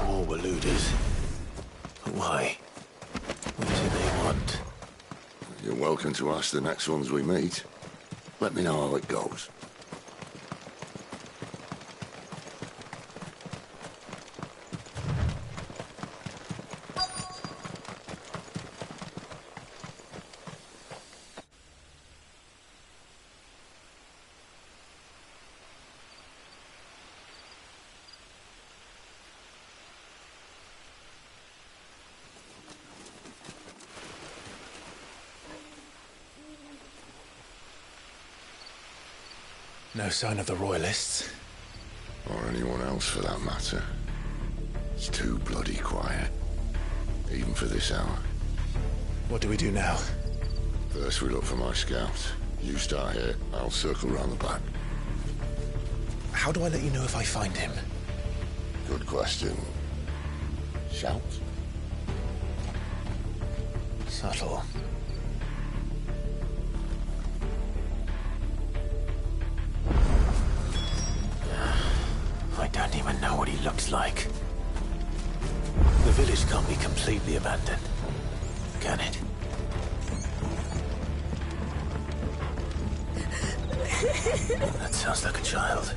All were looters. But why? What do they want? You're welcome to ask the next ones we meet. Let me know how it goes. No sign of the Royalists. Or anyone else for that matter. It's too bloody quiet. Even for this hour. What do we do now? First we look for my scouts. You start here, I'll circle round the back. How do I let you know if I find him? Good question. Shout? Subtle. I don't even know what he looks like. The village can't be completely abandoned, can it? That sounds like a child.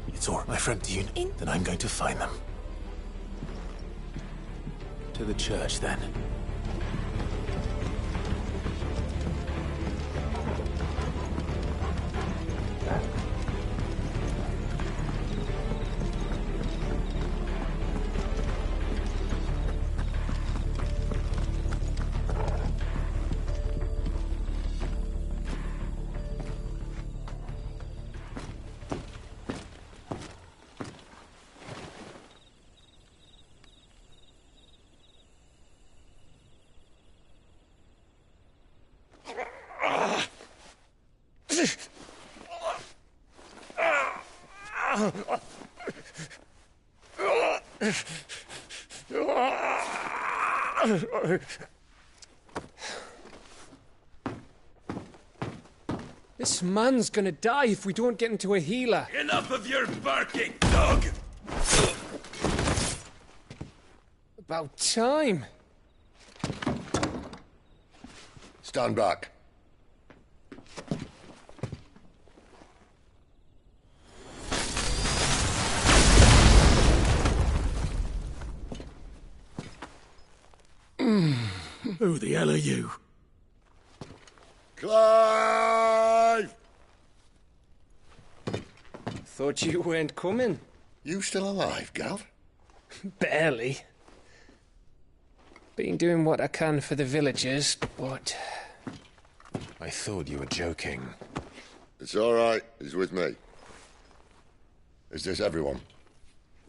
It's all right, my friend. Do you? Then I'm going to find them. To the church, then. This man's gonna die if we don't get into a healer. Enough of your barking, dog! About time. Stand back. Who the hell are you? Clive! Thought you weren't coming. You still alive, Gav? Barely. Been doing what I can for the villagers, but... I thought you were joking. It's all right. He's with me. Is this everyone?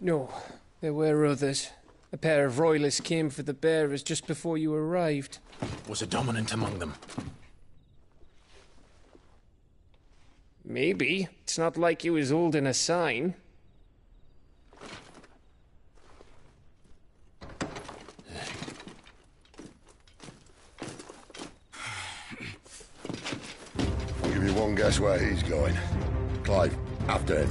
No, there were others. A pair of royalists came for the bearers just before you arrived. Was a dominant among them? Maybe. It's not like he was holding a sign. I'll give you one guess where he's going. Clive, after him.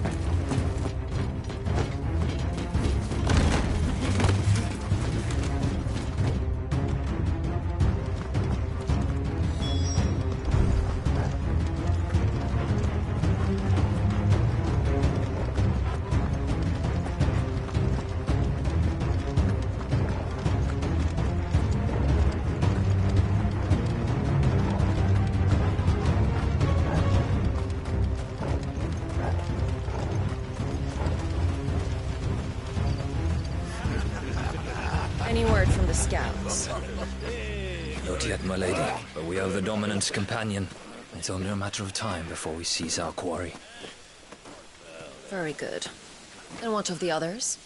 Any word from the scouts? Not yet, my lady, but we have the dominant's companion. It's only a matter of time before we seize our quarry. Very good. And what of the others?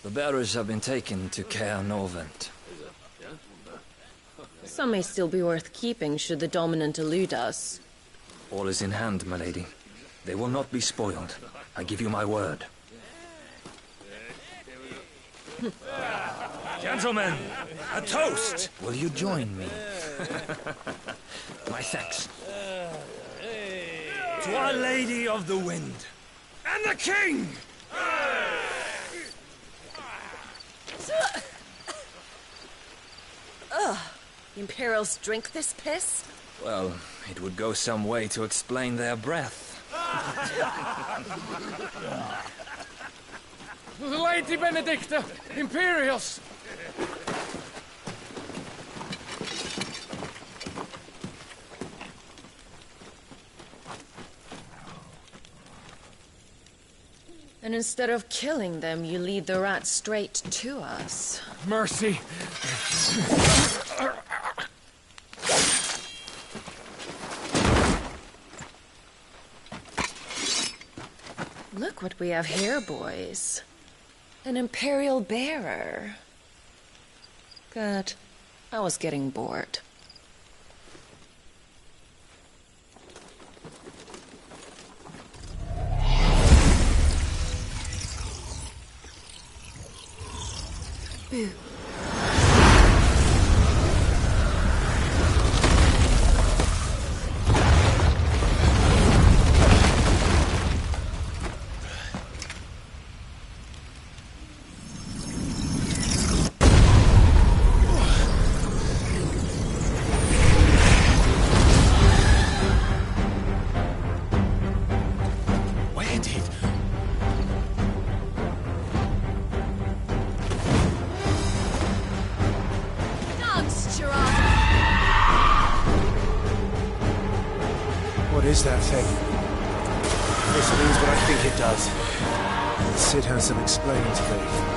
The bearers have been taken to Caer Norvent. Some may still be worth keeping should the dominant elude us. All is in hand, my lady. They will not be spoiled. I give you my word. Gentlemen, a toast! Will you join me? My thanks. To Our Lady of the Wind. And the King! Ugh. The Imperials drink this piss? Well, it would go some way to explain their breath. Lady Benedicta! Imperials! And instead of killing them, you lead the rats straight to us. Mercy! Look what we have here, boys. An Imperial bearer. Good. I was getting bored. Boo. What is that thing? This means what I think it does. Sid has some explaining to do.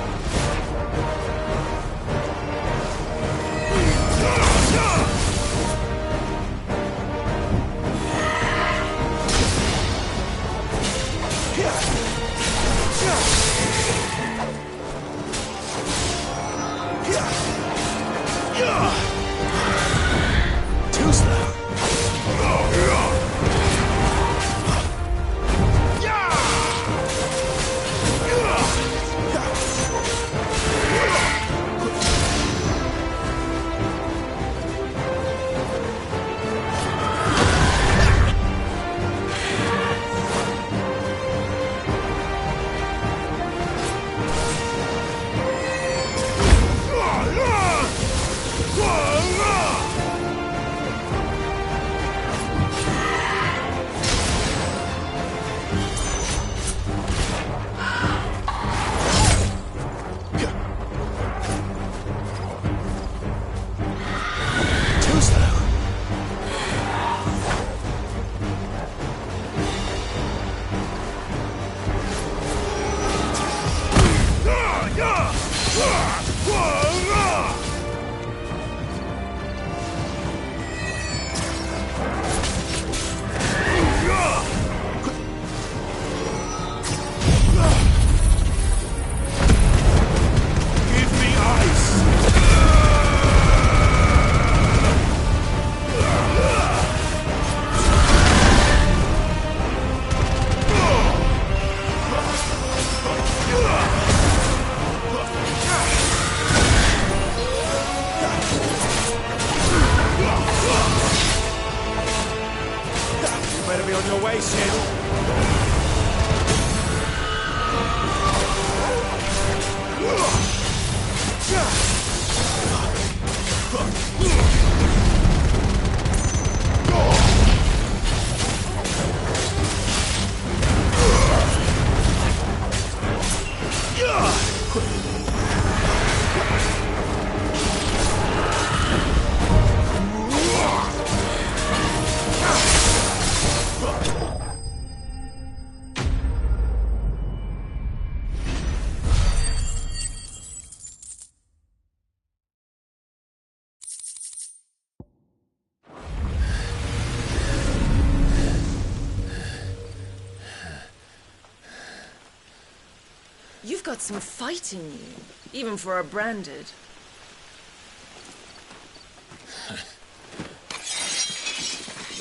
got some fight in you, even for a branded.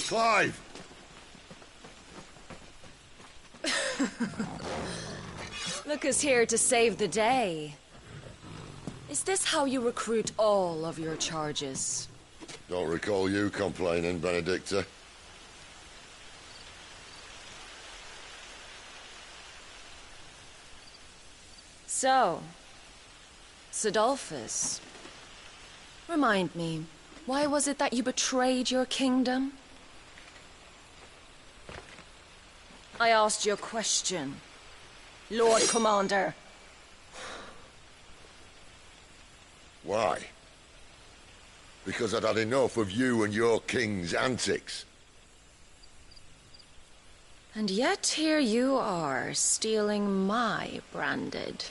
Clive! Look who's here to save the day. Is this how you recruit all of your charges? Don't recall you complaining, Benedicta. So, Sidolphus, remind me, why was it that you betrayed your kingdom? I asked you a question, Lord Commander. Why? Because I'd had enough of you and your king's antics. And yet here you are, stealing my branded.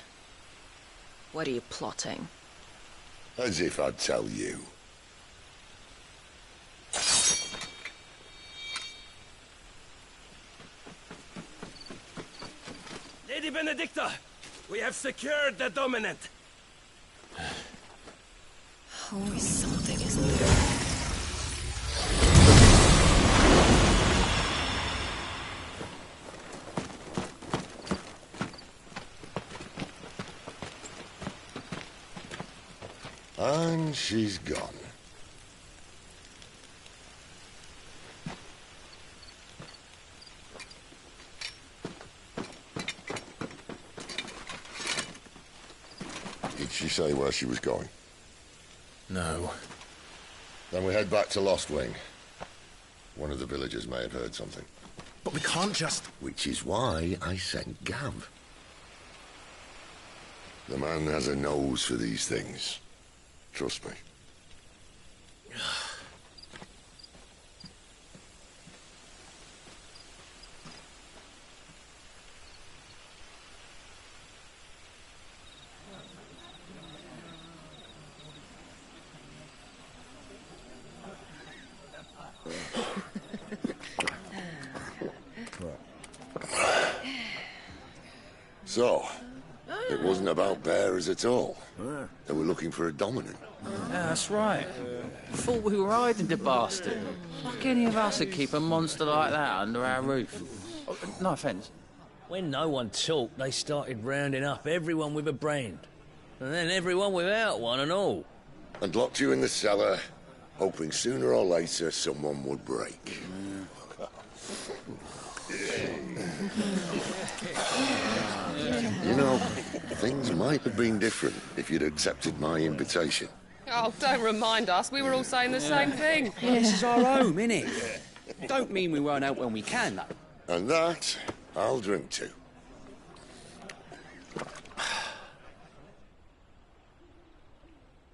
What are you plotting? As if I'd tell you. Lady Benedicta, we have secured the dominant. Always something, isn't there? And she's gone. Did she say where she was going? No. Then we head back to Lost Wing. One of the villagers may have heard something. But we can't just... Which is why I sent Gav. The man has a nose for these things. Trust me. So, it wasn't about bearers at all. They were looking for a dominant. Yeah, that's right. Thought we were hiding the bastard. Like any of us would keep a monster like that under our roof. Oh, no offence. When no one talked, they started rounding up everyone with a brand. And then everyone without one and all. And locked you in the cellar, hoping sooner or later someone would break. You know, things might have been different if you'd accepted my invitation. Oh, don't remind us. We were all saying the same thing. Well, this is our home, innit? Don't mean we won't out when we can, though. And that, I'll drink to.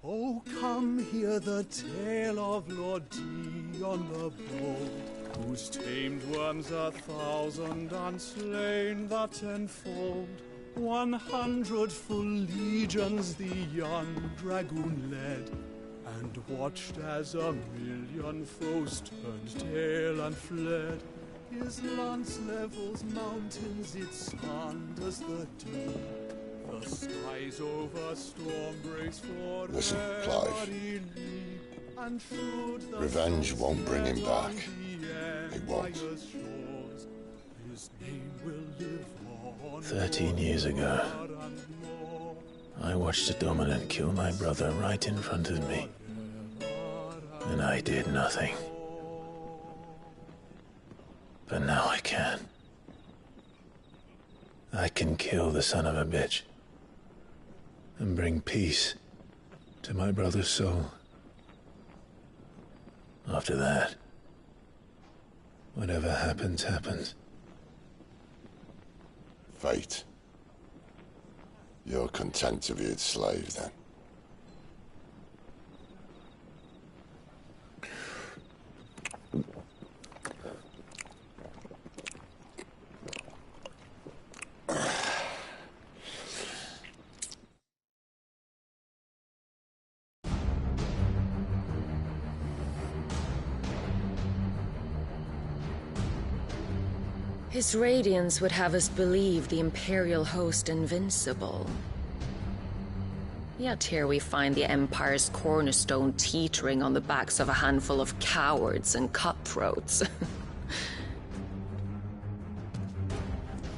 Oh, come hear the tale of Lord Dion the Bold, whose tamed worms 1,000 and slain the tenfold. 100 full legions the young dragoon led, and watched as 1,000,000 foes turned tail and fled. His lance levels mountains, it sanders the dew. The skies over storm breaks for Listen, Clive. Revenge won't bring him back. It won't. 13 years ago, I watched a dominant kill my brother right in front of me. And I did nothing. But now I can. I can kill the son of a bitch. And bring peace to my brother's soul. After that, whatever happens, happens. Fate. You're content to be its slave, then? His radiance would have us believe the Imperial host invincible. Yet here we find the Empire's cornerstone teetering on the backs of a handful of cowards and cutthroats.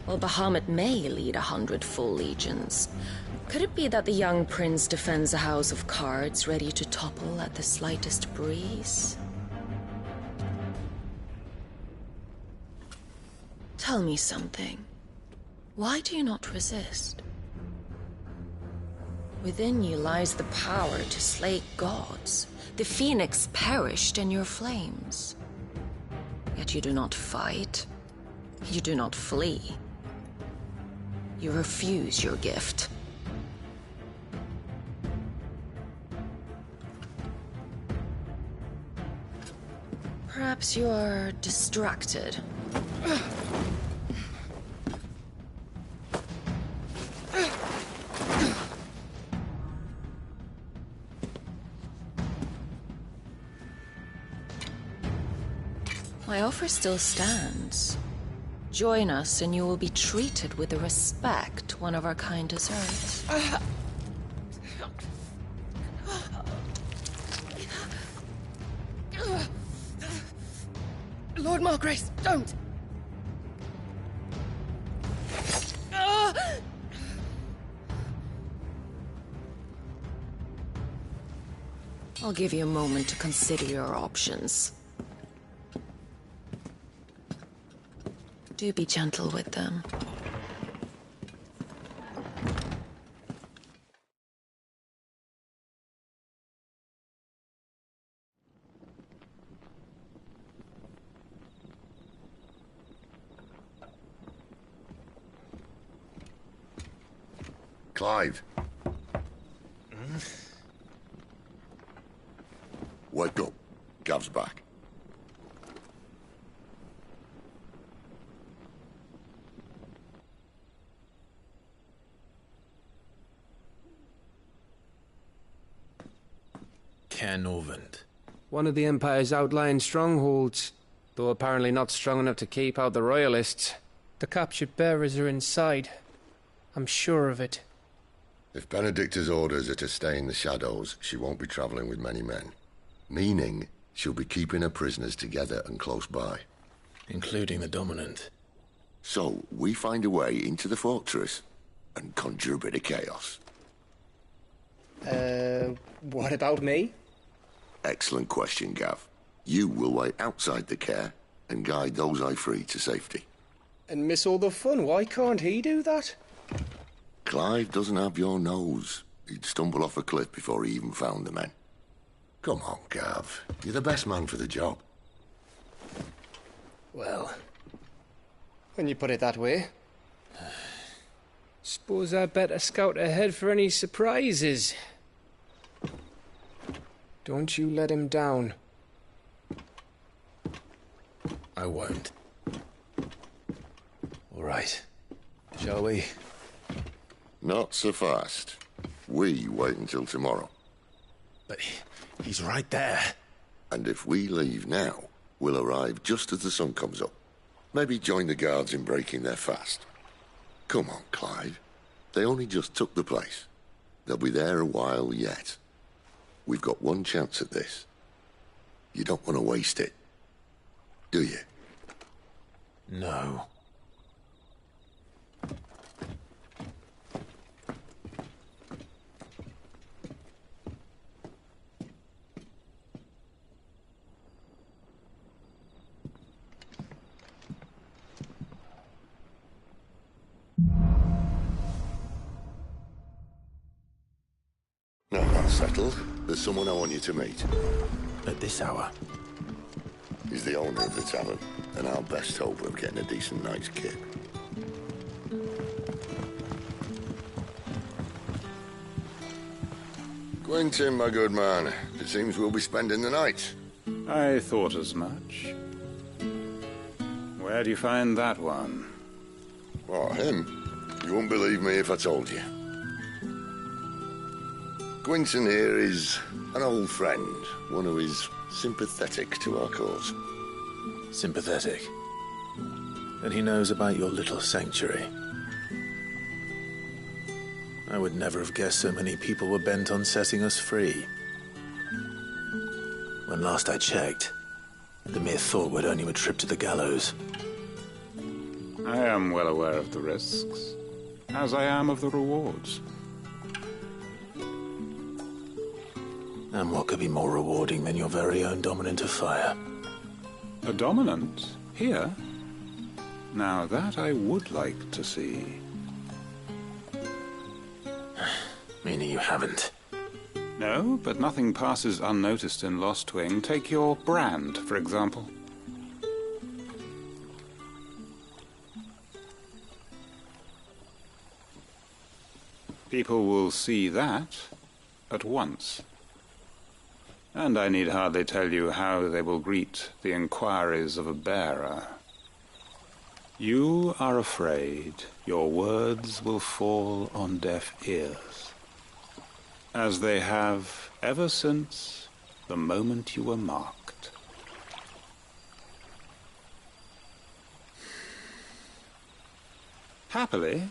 Well, Bahamut may lead 100 full legions. Could it be that the young prince defends a house of cards ready to topple at the slightest breeze? Tell me something. Why do you not resist? Within you lies the power to slay gods. The phoenix perished in your flames. Yet you do not fight. You do not flee. You refuse your gift. Perhaps you are distracted. My offer still stands. Join us and you will be treated with the respect one of our kind deserves. Lord Margrace, don't! I'll give you a moment to consider your options. Do be gentle with them. Clive. Wake up. Gav's back. Caernarvon. One of the Empire's outlying strongholds, though apparently not strong enough to keep out the Royalists. The captured bearers are inside. I'm sure of it. If Benedicta's orders are to stay in the shadows, she won't be travelling with many men. Meaning, she'll be keeping her prisoners together and close by. Including the Dominant. So, we find a way into the fortress and conjure a bit of chaos. What about me? Excellent question, Gav. You will wait outside the care and guide those I free to safety. And miss all the fun. Why can't he do that? Clive doesn't have your nose. He'd stumble off a cliff before he even found the men. Come on, Gav. You're the best man for the job. Well, when you put it that way. Suppose I'd better scout ahead for any surprises. Don't you let him down. I won't. All right. Shall we? Not so fast. We wait until tomorrow. But he's right there. And if we leave now, we'll arrive just as the sun comes up. Maybe join the guards in breaking their fast. Come on, Clive. They only just took the place. They'll be there a while yet. We've got one chance at this. You don't want to waste it, do you? No. Now that's settled. There's someone I want you to meet. At this hour? He's the owner of the tavern, and our best hope of getting a decent night's kip. Quentin, my good man. It seems we'll be spending the night. I thought as much. Where do you find that one? Oh, him? You wouldn't believe me if I told you. Quentin here is an old friend, one who is sympathetic to our cause. Sympathetic? And he knows about your little sanctuary. I would never have guessed so many people were bent on setting us free. When last I checked, the mere thought would earn you a trip to the gallows. I am well aware of the risks, as I am of the rewards. And what could be more rewarding than your very own dominant of fire? A dominant? Here? Now that I would like to see. Meaning you haven't? No, but nothing passes unnoticed in Lost Wing. Take your brand, for example. People will see that at once. And I need hardly tell you how they will greet the inquiries of a bearer. You are afraid your words will fall on deaf ears, as they have ever since the moment you were marked. Happily,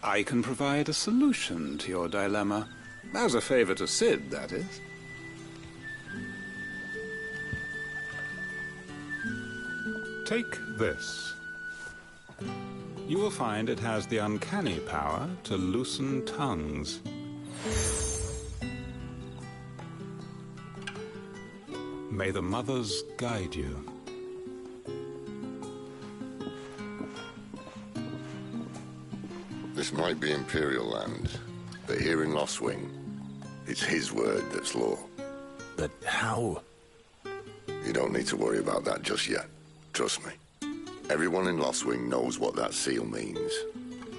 I can provide a solution to your dilemma. As a favor to Sid, that is. Take this. You will find it has the uncanny power to loosen tongues. May the mothers guide you. This might be Imperial land, but here in Lost Wing, it's his word that's law. But how? You don't need to worry about that just yet. Trust me. Everyone in Lost Wing knows what that seal means,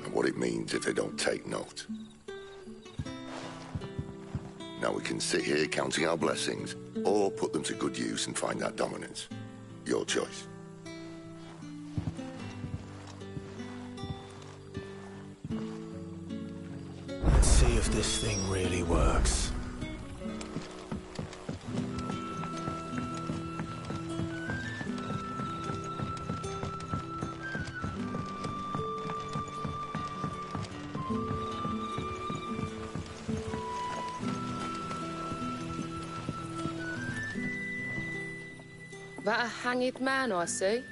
and what it means if they don't take note. Now we can sit here counting our blessings, or put them to good use and find that dominance. Your choice. Let's see if this thing really works. That a hanged man I see?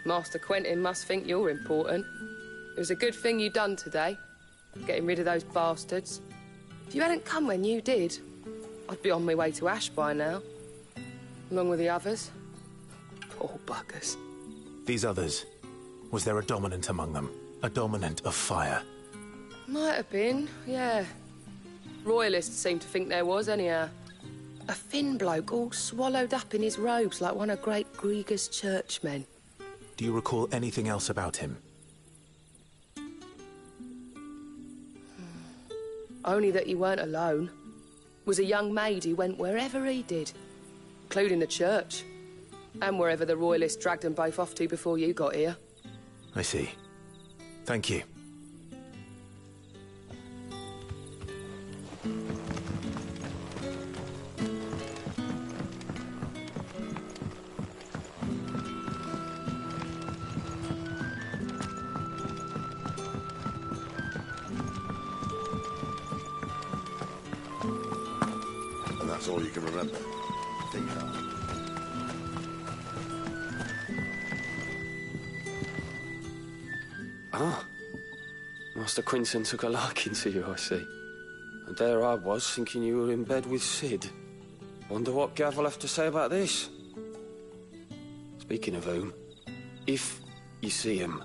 Master Quentin must think you're important. It was a good thing you done today, getting rid of those bastards. If you hadn't come when you did, I'd be on my way to Ash by now, along with the others. Poor buggers. These others, was there a dominant among them? A dominant of fire? Might have been, yeah. Royalists seem to think there was, anyhow. A thin bloke all swallowed up in his robes like one of Great Grieger's churchmen. Do you recall anything else about him? Only that he weren't alone. Was a young maid who went wherever he did, including the church, and wherever the Royalists dragged them both off to before you got here. I see. Thank you. That's all you can remember. Think hard. Ah. Master Quinton took a liking to you, I see. And there I was, thinking you were in bed with Sid. Wonder what Gav will have to say about this. Speaking of whom, if you see him,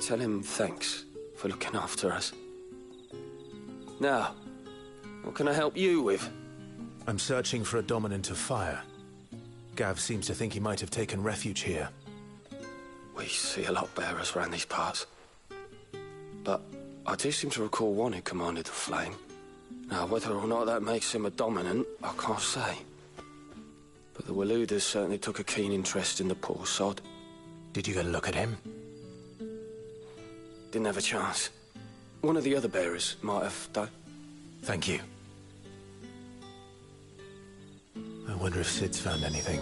tell him thanks for looking after us. Now, what can I help you with? I'm searching for a dominant of fire. Gav seems to think he might have taken refuge here. We see a lot bearers around these parts. But I do seem to recall one who commanded the flame. Now, whether or not that makes him a dominant, I can't say. But the Waluders certainly took a keen interest in the poor sod. Did you get a look at him? Didn't have a chance. One of the other bearers might have, though. Thank you. I wonder if Sid's found anything.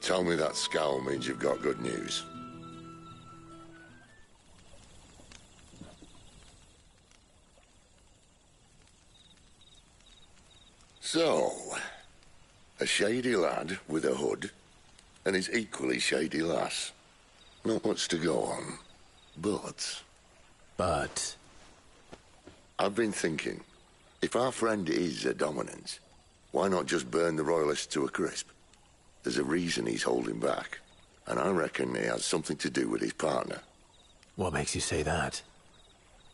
Tell me that scowl means you've got good news. So, a shady lad with a hood, and his equally shady lass. Not much to go on, but... I've been thinking, if our friend is a dominant, why not just burn the Royalists to a crisp? There's a reason he's holding back, and I reckon it has something to do with his partner. What makes you say that?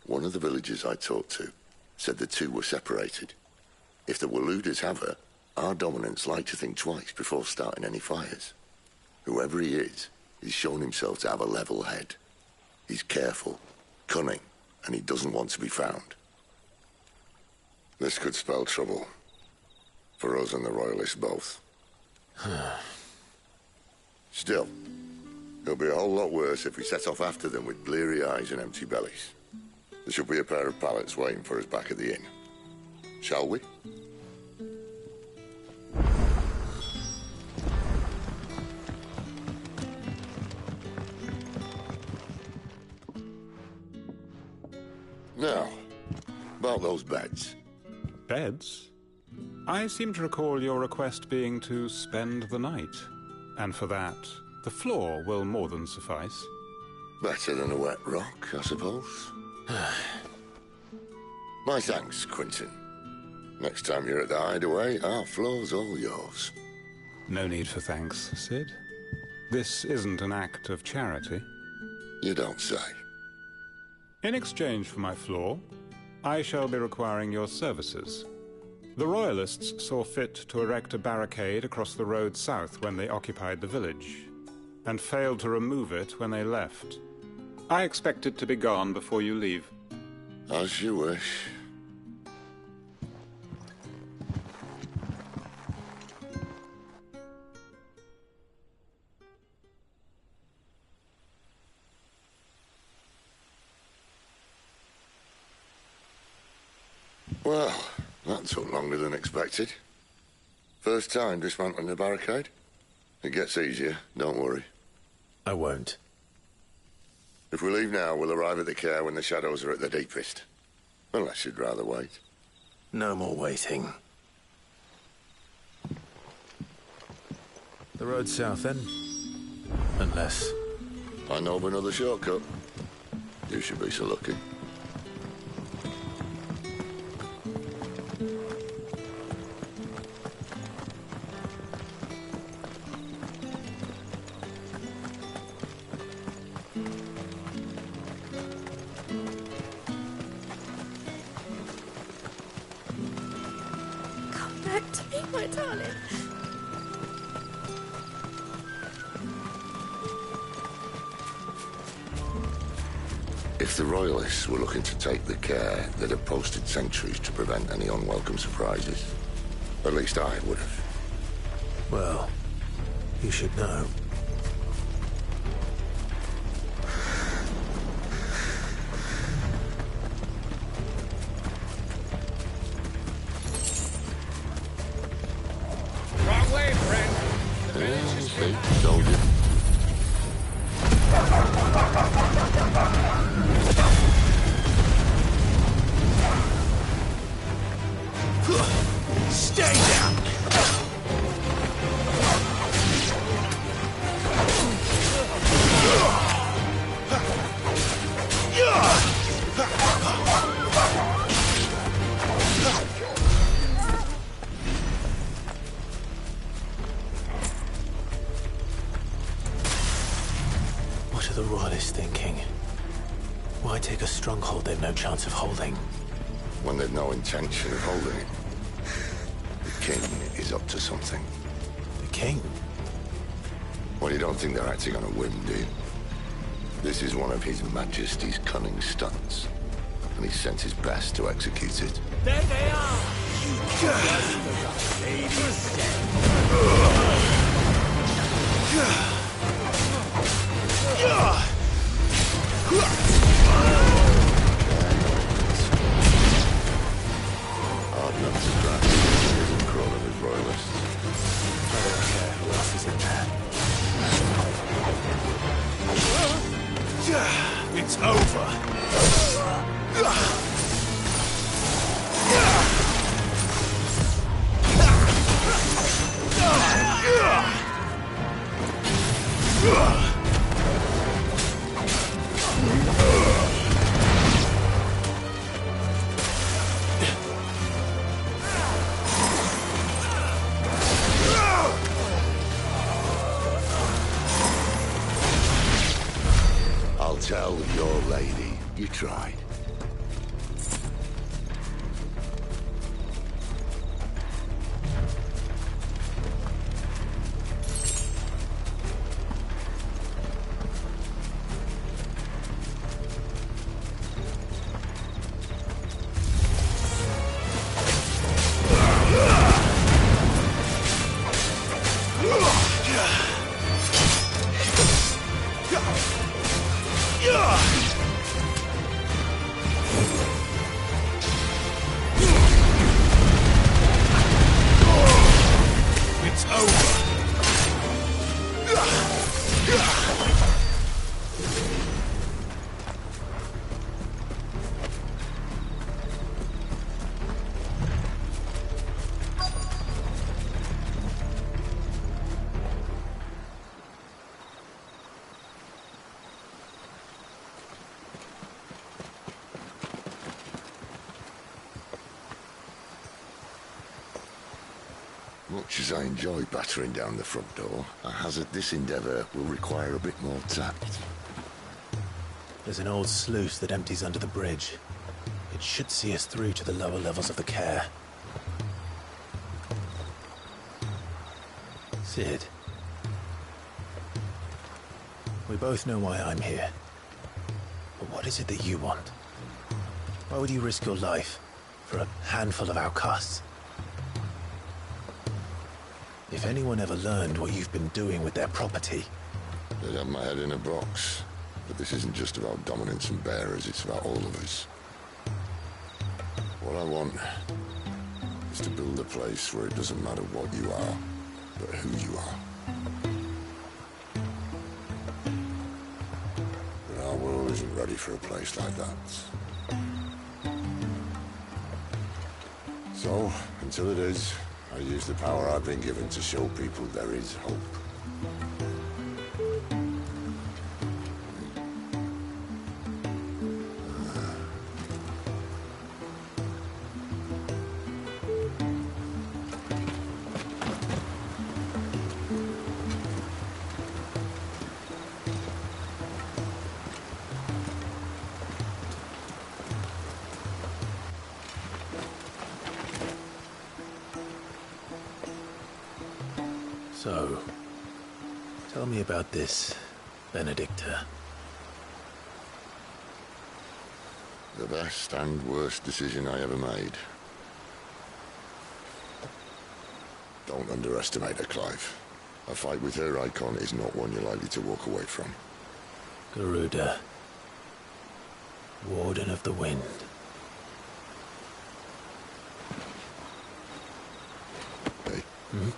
One of the villagers I talked to said the two were separated. If the Waluders have her, our dominants like to think twice before starting any fires. Whoever he is, he's shown himself to have a level head. He's careful, cunning, and he doesn't want to be found. This could spell trouble. For us and the Royalists both. Still, it'll be a whole lot worse if we set off after them with bleary eyes and empty bellies. There should be a pair of pallets waiting for us back at the inn. Shall we? Now, about those beds. Beds? I seem to recall your request being to spend the night. And for that, the floor will more than suffice. Better than a wet rock, I suppose. My thanks, Quentin. Next time you're at the hideaway, our floor's all yours. No need for thanks, Sid. This isn't an act of charity. You don't say. In exchange for my floor, I shall be requiring your services. The Royalists saw fit to erect a barricade across the road south when they occupied the village, and failed to remove it when they left. I expect it to be gone before you leave. As you wish. Well, that took longer than expected. First time dismantling the barricade? It gets easier, don't worry. I won't. If we leave now, we'll arrive at the care when the shadows are at their deepest. Unless you'd rather wait. No more waiting. The road south, then? Unless... I know of another shortcut. You should be so lucky. If the Royalists were looking to take the care, they'd have posted sentries to prevent any unwelcome surprises. At least I would have. Well, you should know. Wrong way, friend. The village is free. Soldier. Stay down! What are the Royalists thinking? Why take a stronghold they've no chance of holding? When they've no intention of holding it. The king is up to something. The king? Well, you don't think they're acting on a whim, do you? This is one of His Majesty's cunning stunts, and he's sent his best to execute it. There they are! Ladies Hard enough to crack. He isn't crawling with Royalists. I don't care who else is in there. tell your lady you tried. It's over. Much as I enjoy battering down the front door, I hazard this endeavour will require a bit more tact. There's an old sluice that empties under the bridge. It should see us through to the lower levels of the care. Sid. We both know why I'm here. But what is it that you want? Why would you risk your life for a handful of outcasts? If anyone ever learned what you've been doing with their property... They'd have my head in a box. But this isn't just about dominance and bearers, it's about all of us. What I want is to build a place where it doesn't matter what you are, but who you are. But our world isn't ready for a place like that. So, until it is, I use the power I've been given to show people there is hope. So, tell me about this, Benedicta. The best and worst decision I ever made. Don't underestimate her, Clive. A fight with her icon is not one you're likely to walk away from. Garuda. Warden of the Wind. Hey. Hmm?